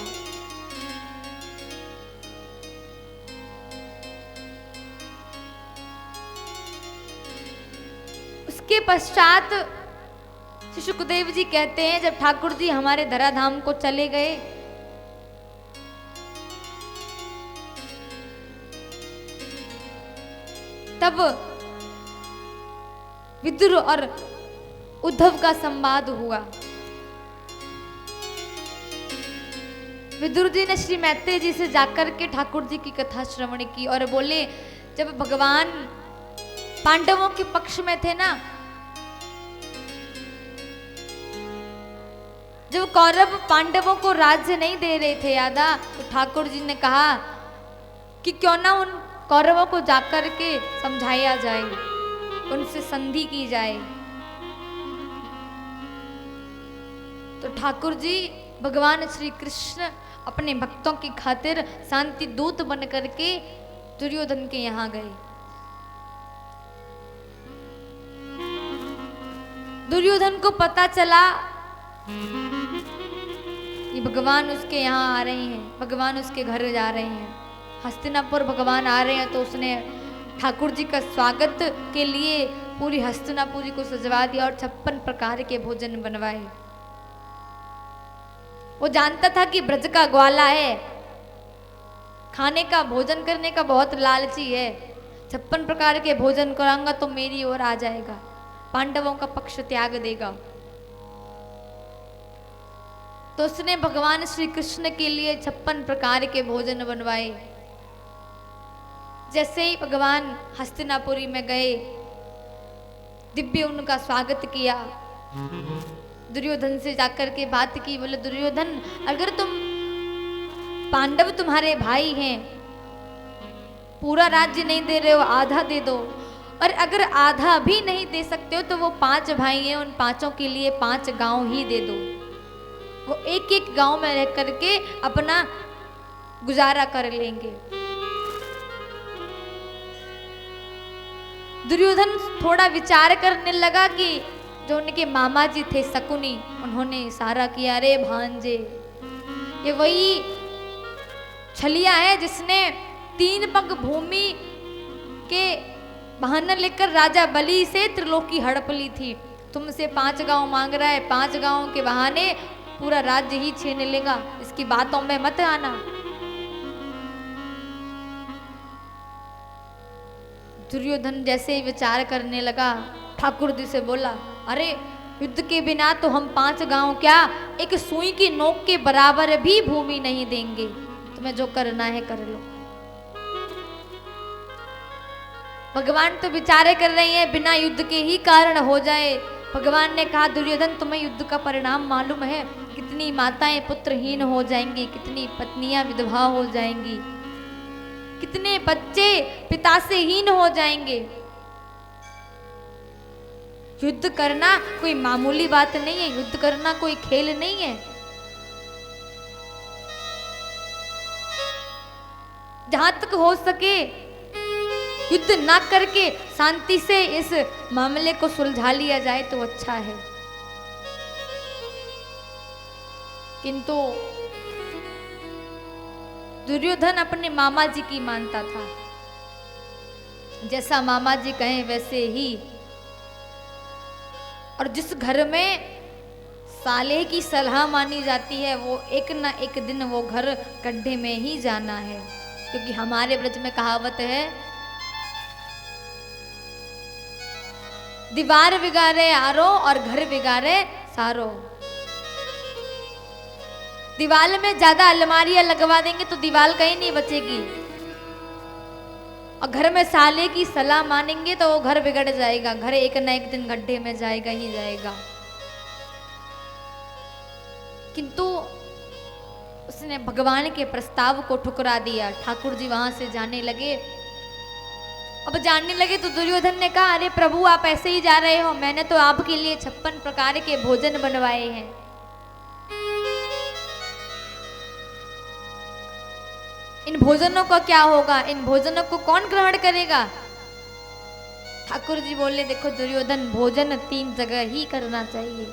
उसके पश्चात श्री सुखदेव जी कहते हैं जब ठाकुर जी हमारे धराधाम को चले गए तब विदुर और उद्धव का संवाद हुआ। विदुर जी ने श्री मैत्रेय जी से जाकर के ठाकुर जी की कथा श्रवण की और बोले जब भगवान पांडवों के पक्ष में थे ना, जब कौरव पांडवों को राज्य नहीं दे रहे थे यादा, तो ठाकुर जी ने कहा कि क्यों ना उन कौरवों को जाकर के समझाया जाए, उनसे संधि की जाए। तो ठाकुर जी भगवान श्री कृष्ण अपने भक्तों की खातिर शांति दूत बन करके दुर्योधन के यहाँ गए। दुर्योधन को पता चला कि भगवान उसके यहाँ आ रहे हैं, भगवान उसके घर जा रहे हैं, हस्तिनापुर भगवान आ रहे हैं। तो उसने ठाकुर जी का स्वागत के लिए पूरी हस्तिनापुरी को सजवा दिया और 56 प्रकार के भोजन बनवाए। वो जानता था कि ब्रज का ग्वाला है, खाने का भोजन करने का बहुत लालची है, 56 प्रकार के भोजन कराऊंगा तो मेरी ओर आ जाएगा, पांडवों का पक्ष त्याग देगा। तो उसने भगवान श्री कृष्ण के लिए 56 प्रकार के भोजन बनवाए। जैसे ही भगवान हस्तिनापुरी में गए, दिव्य उनका स्वागत किया। दुर्योधन से जाकर के बात की, बोले दुर्योधन अगर तुम पांडव तुम्हारे भाई हैं, पूरा राज्य नहीं दे रहे हो, आधा दे दो, और अगर आधा भी नहीं दे सकते हो तो वो 5 भाई हैं, उन 5 के लिए 5 गांव ही दे दो। वो एक गांव में रह करके अपना गुजारा कर लेंगे। दुर्योधन थोड़ा विचार करने लगा कि जो उनके मामा जी थे शकुनी, उन्होंने इशारा किया, अरे भांजे ये वही छलिया है जिसने 3 पग भूमि के बहाना लेकर राजा बलि से त्रिलोकी हड़प ली थी। तुमसे 5 गांव मांग रहा है, 5 गांव के बहाने पूरा राज्य ही छीन लेगा, इसकी बातों में मत आना। दुर्योधन जैसे ही विचार करने लगा, ठाकुर जी से बोला, अरे युद्ध के बिना तो हम 5 गांव क्या, एक सुई की नोक के बराबर भी भूमि नहीं देंगे, तुम्हें जो करना है कर लो। भगवान तो विचारे कर रहे हैं बिना युद्ध के ही कारण हो जाए। भगवान ने कहा, दुर्योधन तुम्हें युद्ध का परिणाम मालूम है, कितनी माताएं पुत्रहीन हो जाएंगी, कितनी पत्नियां विधवा हो जाएंगी, कितने बच्चे पिता से हीन हो जाएंगे। युद्ध करना कोई मामूली बात नहीं है, युद्ध करना कोई खेल नहीं है। जहां तक हो सके युद्ध ना करके शांति से इस मामले को सुलझा लिया जाए तो अच्छा है। किंतु दुर्योधन अपने मामा जी की मानता था, जैसा मामा जी कहें वैसे ही। और जिस घर में साले की सलाह मानी जाती है वो एक ना एक दिन वो घर गड्ढे में ही जाना है। क्योंकि हमारे ब्रज में कहावत है, दीवार बिगाड़े आरो और घर बिगाड़े सारो। दीवार में ज्यादा अलमारियां लगवा देंगे तो दीवार कहीं नहीं बचेगी, और घर में साले की सलाह मानेंगे तो वो घर बिगड़ जाएगा, घर एक न एक दिन गड्ढे में जाएगा ही जाएगा। किंतु उसने भगवान के प्रस्ताव को ठुकरा दिया। ठाकुर जी वहां से जाने लगे। अब जानने लगे तो दुर्योधन ने कहा, अरे प्रभु आप ऐसे ही जा रहे हो, मैंने तो आपके लिए 56 प्रकार के भोजन बनवाए हैं। इन भोजनों का क्या होगा, इन भोजनों को कौन ग्रहण करेगा? ठाकुर जी बोले, देखो दुर्योधन, भोजन 3 जगह ही करना चाहिए।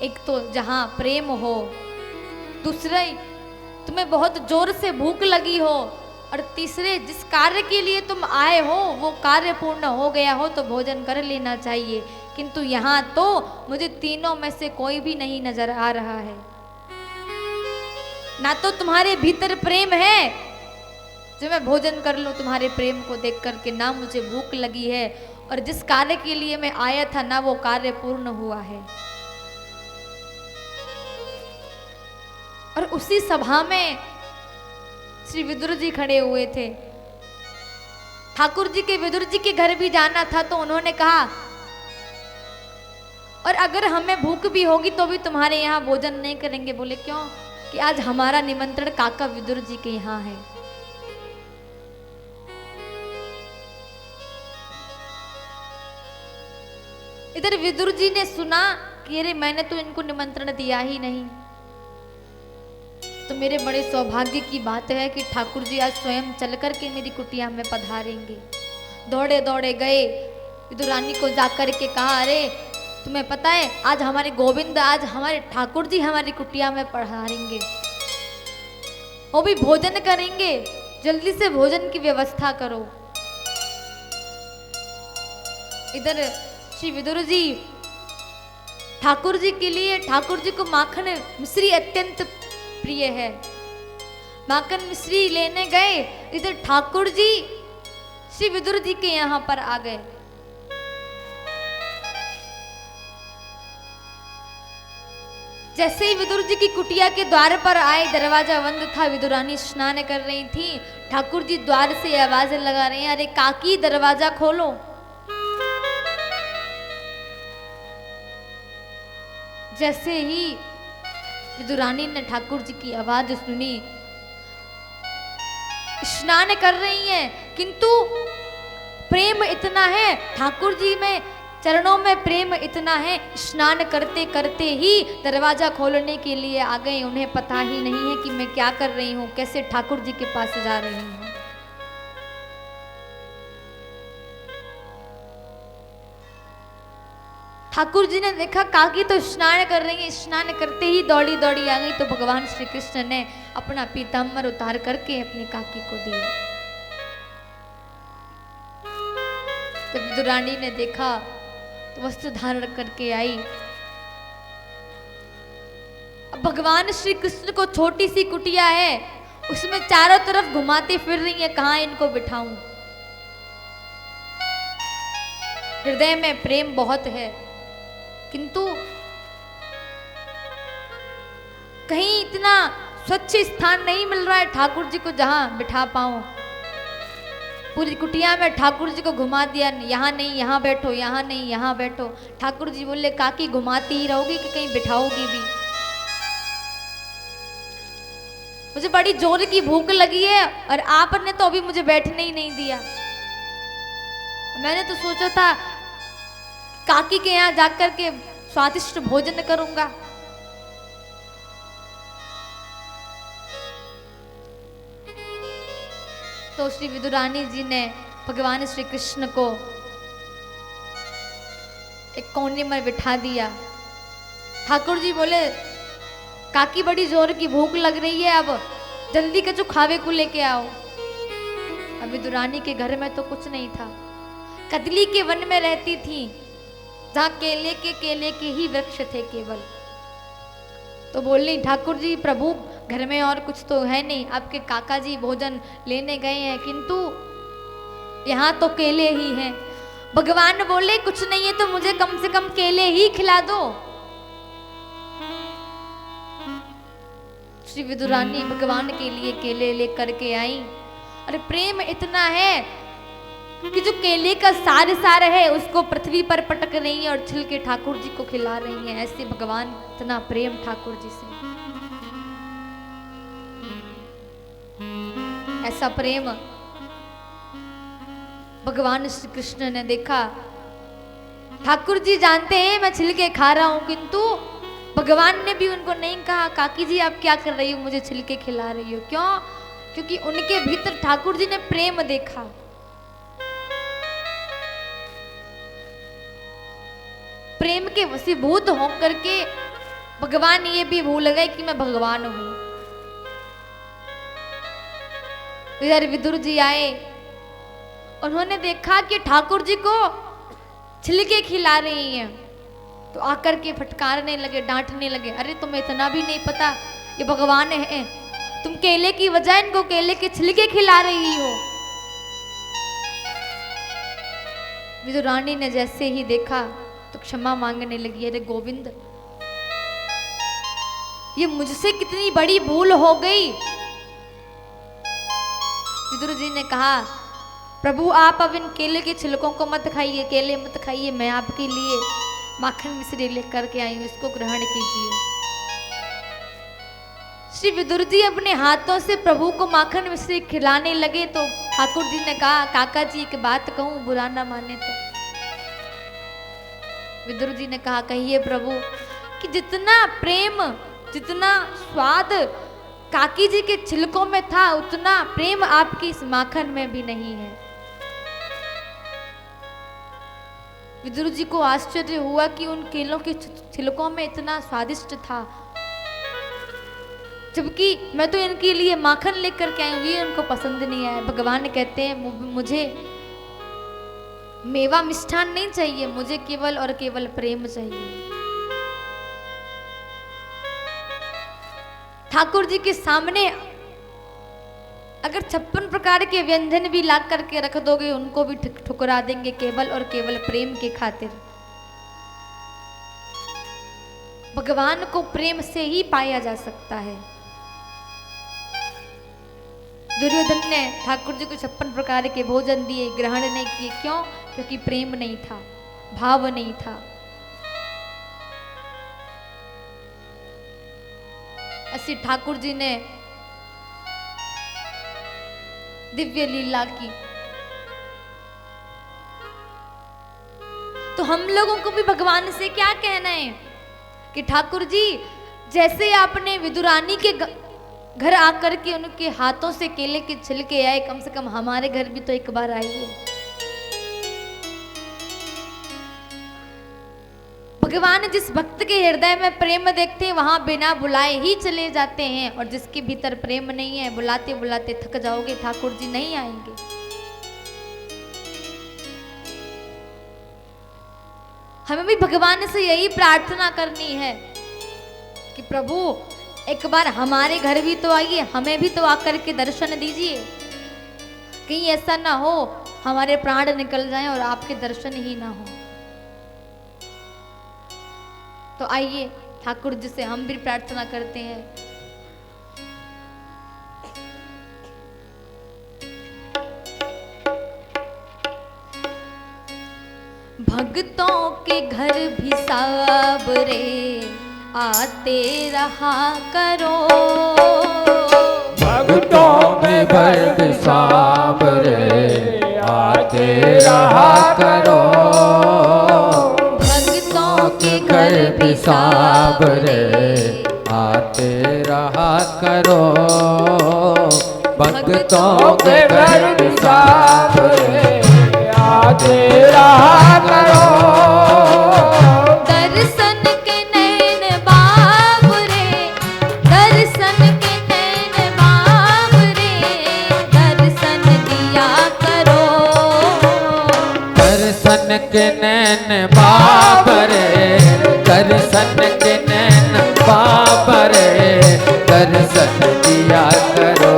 एक तो जहां प्रेम हो, दूसरे तुम्हें बहुत जोर से भूख लगी हो, और तीसरे जिस कार्य के लिए तुम आए हो वो कार्य पूर्ण हो गया हो तो भोजन कर लेना चाहिए। किंतु यहाँ तो मुझे तीनों में से कोई भी नहीं नजर आ रहा है। ना तो तुम्हारे भीतर प्रेम है जो मैं भोजन कर लूं तुम्हारे प्रेम को देख करके, ना मुझे भूख लगी है, और जिस कार्य के लिए मैं आया था ना वो कार्य पूर्ण हुआ है। और उसी सभा में श्री विदुर जी खड़े हुए थे। ठाकुर जी के विदुर जी के घर भी जाना था तो उन्होंने कहा, और अगर हमें भूख भी होगी तो भी तुम्हारे यहाँ भोजन नहीं करेंगे। बोले क्यों? कि आज हमारा निमंत्रण काका विदुर जी के यहाँ है। इधर विदुर जी ने सुना कि अरे मैंने तो इनको निमंत्रण दिया ही नहीं। तो मेरे बड़े सौभाग्य की बात है कि ठाकुर जी आज स्वयं चल कर के मेरी कुटिया में पधारेंगे। दौड़े दौड़े गए, विदुरानी को जाकर के कहा, अरे तुम्हें पता है आज हमारे गोविंद, आज हमारे ठाकुर जी हमारी कुटिया में पधारेंगे, वो भी भोजन करेंगे, जल्दी से भोजन की व्यवस्था करो। इधर श्री विदुर जी ठाकुर जी के लिए, ठाकुर जी को माखन मिश्री अत्यंत प्रिय है, माखन मिश्री लेने गए। इधर ठाकुर जी श्री विदुर जी के यहाँ पर आ गए। जैसे ही विदुर जी की कुटिया के द्वार पर आए, दरवाजा बंद था, विदुरानी स्नान कर रही थी। ठाकुर जी द्वार से आवाजें लगा रहे हैं, अरे काकी दरवाजा खोलो। जैसे ही विदुरानी ने ठाकुर जी की आवाज सुनी, स्नान कर रही हैं, किंतु प्रेम इतना है ठाकुर जी में, चरणों में प्रेम इतना है, स्नान करते करते ही दरवाजा खोलने के लिए आ गए। उन्हें पता ही नहीं है कि मैं क्या कर रही हूँ, कैसे ठाकुर जी के पास जा रही हूँ। ठाकुर जी ने देखा काकी तो स्नान कर रही है, स्नान करते ही दौड़ी दौड़ी आ गई। तो भगवान श्री कृष्ण ने अपना पीताम्बर उतार करके अपनी काकी को दिया। जब विदुरानी ने देखा तो वस्त्र धारण करके आई। अब भगवान श्री कृष्ण को छोटी सी कुटिया है, उसमें चारों तरफ घुमाती फिर रही है, कहाँ इनको बिठाऊं। हृदय में प्रेम बहुत है, किंतु कहीं इतना स्वच्छ स्थान नहीं मिल रहा है ठाकुर जी को जहां बिठा पाऊं। पूरी कुटिया में ठाकुर जी को घुमा दिया, यहाँ नहीं यहाँ बैठो, यहाँ नहीं यहाँ बैठो। ठाकुर जी बोले, काकी घुमाती ही रहोगी कि कहीं बिठाओगी भी? मुझे बड़ी जोर की भूख लगी है और आपने तो अभी मुझे बैठने ही नहीं दिया। मैंने तो सोचा था काकी के यहाँ जाकर के स्वादिष्ट भोजन करूंगा। तो श्री विदुरानी जी ने भगवान श्री कृष्ण को एक कोने में बिठा दिया। ठाकुर जी बोले, काकी बड़ी जोर की भूख लग रही है, अब जल्दी कछु खावे को लेके आओ। अब विदुरानी के घर में तो कुछ नहीं था, कदली के वन में रहती थी, जहाँ केले के ही वृक्ष थे केवल। तो बोली, ठाकुर जी प्रभु घर में और कुछ तो है नहीं, आपके काका जी भोजन लेने गए हैं, किंतु यहाँ तो केले ही हैं। भगवान बोले कुछ नहीं है तो मुझे कम से कम केले ही खिला दो। श्री विदुरानी भगवान के लिए केले लेकर के आई। अरे प्रेम इतना है कि जो केले का सार है उसको पृथ्वी पर पटक रही है और छिलके ठाकुर जी को खिला रही हैं। ऐसे भगवान इतना प्रेम ठाकुर जी से, ऐसा प्रेम भगवान श्री कृष्ण ने देखा। ठाकुर जी जानते हैं मैं छिलके खा रहा हूं, किंतु भगवान ने भी उनको नहीं कहा काकी जी आप क्या कर रही हो, मुझे छिलके खिला रही हो। क्यों? क्योंकि उनके भीतर ठाकुर जी ने प्रेम देखा। प्रेम के वशीभूत होकर के भगवान ये भी भूल गए कि मैं भगवान हूं। इधर विदुर जी आए, उन्होंने देखा कि ठाकुर जी को छिलके खिला रही हैं, तो आकर के फटकारने लगे, डांटने लगे। अरे तुम्हें इतना भी नहीं पता ये भगवान है, तुम केले की वजह इनको केले के छिलके खिला रही हो। विदुरानी ने जैसे ही देखा तो क्षमा मांगने लगी। अरे गोविंद, ये मुझसे कितनी बड़ी भूल हो गई। विदुर जी ने कहा प्रभु आप अब इन केले के छिलकों को मत खाइए, केले मत खाइए, मैं आपके लिए माखन मिश्री लेकर के आई हूं, इसको ग्रहण कीजिए। श्री विदुर जी अपने हाथों से प्रभु को माखन मिश्री खिलाने लगे तो ठाकुर जी ने कहा काका जी एक बात कहूं, बुरा ना माने तो। विदुर जी ने कहा कहिए प्रभु, कि जितना प्रेम जितना स्वाद काकी जी के छिलकों में था उतना प्रेम आपकी इस माखन में भी नहीं है। विदुर जी को आश्चर्य हुआ कि उन केलों के छिलकों में इतना स्वादिष्ट था, जबकि मैं तो इनके लिए माखन लेकर के आई हूं, ये उनको पसंद नहीं आया। भगवान कहते हैं मुझे मेवा मिष्ठान नहीं चाहिए, मुझे केवल और केवल प्रेम चाहिए। ठाकुर जी के सामने अगर 56 प्रकार के व्यंजन भी ला करके रख दोगे उनको भी ठुकरा देंगे केवल और केवल प्रेम के खातिर। भगवान को प्रेम से ही पाया जा सकता है। दुर्योधन ने ठाकुर जी को 56 प्रकार के भोजन दिए, ग्रहण नहीं किए। क्यों? क्योंकि प्रेम नहीं था, भाव नहीं था। ऐसी ठाकुर जी ने दिव्य लीला की। तो हम लोगों को भी भगवान से क्या कहना है कि ठाकुर जी जैसे आपने विदुरानी के घर आकर के उनके हाथों से केले के छिलके आए, कम से कम हमारे घर भी तो एक बार आइए। भगवान जिस भक्त के हृदय में प्रेम देखते हैं वहां बिना बुलाए ही चले जाते हैं, और जिसके भीतर प्रेम नहीं है बुलाते बुलाते थक जाओगे, ठाकुर जी नहीं आएंगे। हमें भी भगवान से यही प्रार्थना करनी है कि प्रभु एक बार हमारे घर भी तो आइए, हमें भी तो आकर के दर्शन दीजिए। कहीं ऐसा ना हो हमारे प्राण निकल जाएं और आपके दर्शन ही ना हो। तो आइए ठाकुर जी से हम भी प्रार्थना करते हैं। भक्तों के घर भी साबरे आते रहा करो, भक्तों के घर भी साबरे आते रहा करो, भक्तों के घर भी साबरे आते रहा करो, भक्तों के घर भी साबरे आते रहा करो। दर्शन के नैन बाबरे, दर्शन के नैन बाबरे, दर्शन दिया करो, दर्शन के नैन बाबरे, दर्शन के नैन बाबरे, दर्शन दिया करो।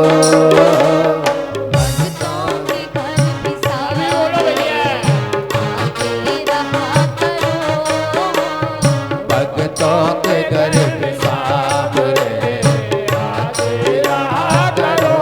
भक्तों के घर भी साबरे भक्तों के घर पेशाब रे आते रहा करो।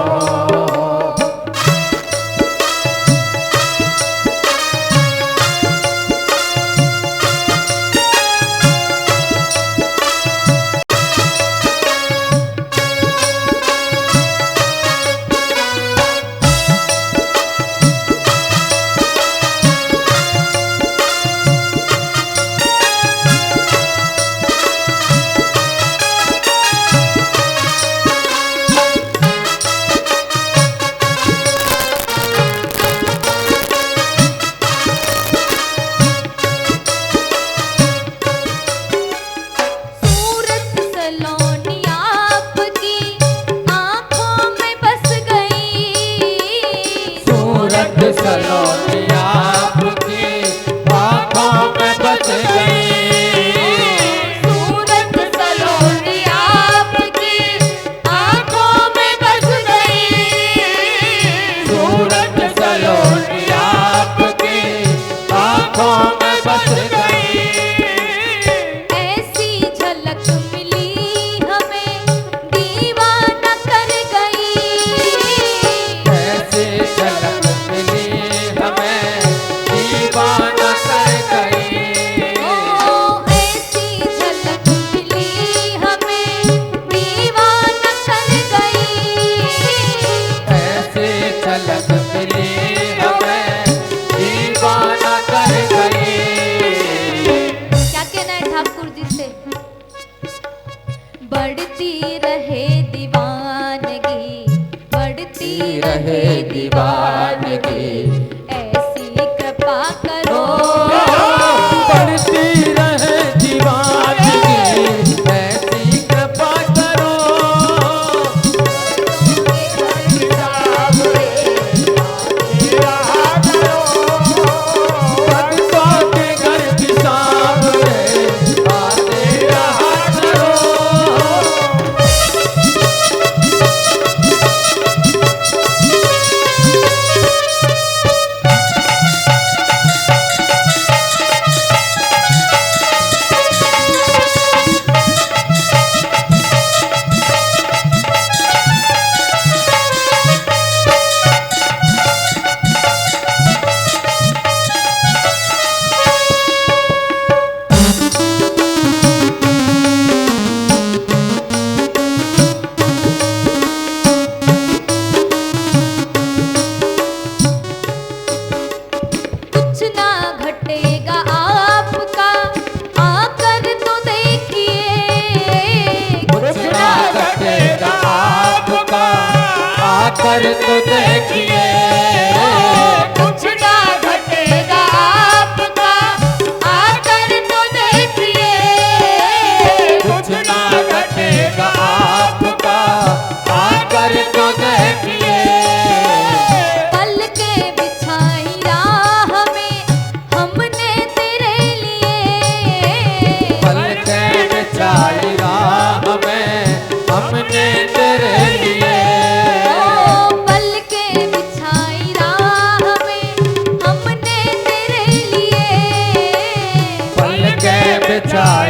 सूरत सलोनी आपकी आंखों में बस गई। सूरत सलोनी आपकी आँखों में बस गई। सूरत सलोनी आपकी आंखों में बस गई। सूरत सलोनी आपकी आँखों में बस गई। ऐसी झलक मिली हमें दीवाना कर गई। ऐसी झलक मिली हमें दीवाना कर गई। ओ ऐसी झलक मिली हमें दीवाना कर गई। ऐसी झलक मिली हमें दीवाना कर गई। क्या कहना है ठाकुर जी से? बढ़ती रहे दीवानगी, बढ़ती रहे दीवानगी, ऐसी कृपा करो। बढ़ती रहे दीवानगी, ऐसी कृपा करो। भक्तों के घर पेशाब रे आते रहा करो। कुछ ना घटेगा आपका आकर तो देखिए। कुछ ना घटेगा आपका आकर तो देखिए। कुछ ना घटेगा आपका आकर तो देखिए। कुछ ना घटेगा आपका आकर तो देखिए। पल के बिछाई राह में हमने तेरे लिए। पल के बिछाई राह में हमने तेरे लिए। ओ पल के बिछाई राह में हमने तेरे लिए। पल के बिछाई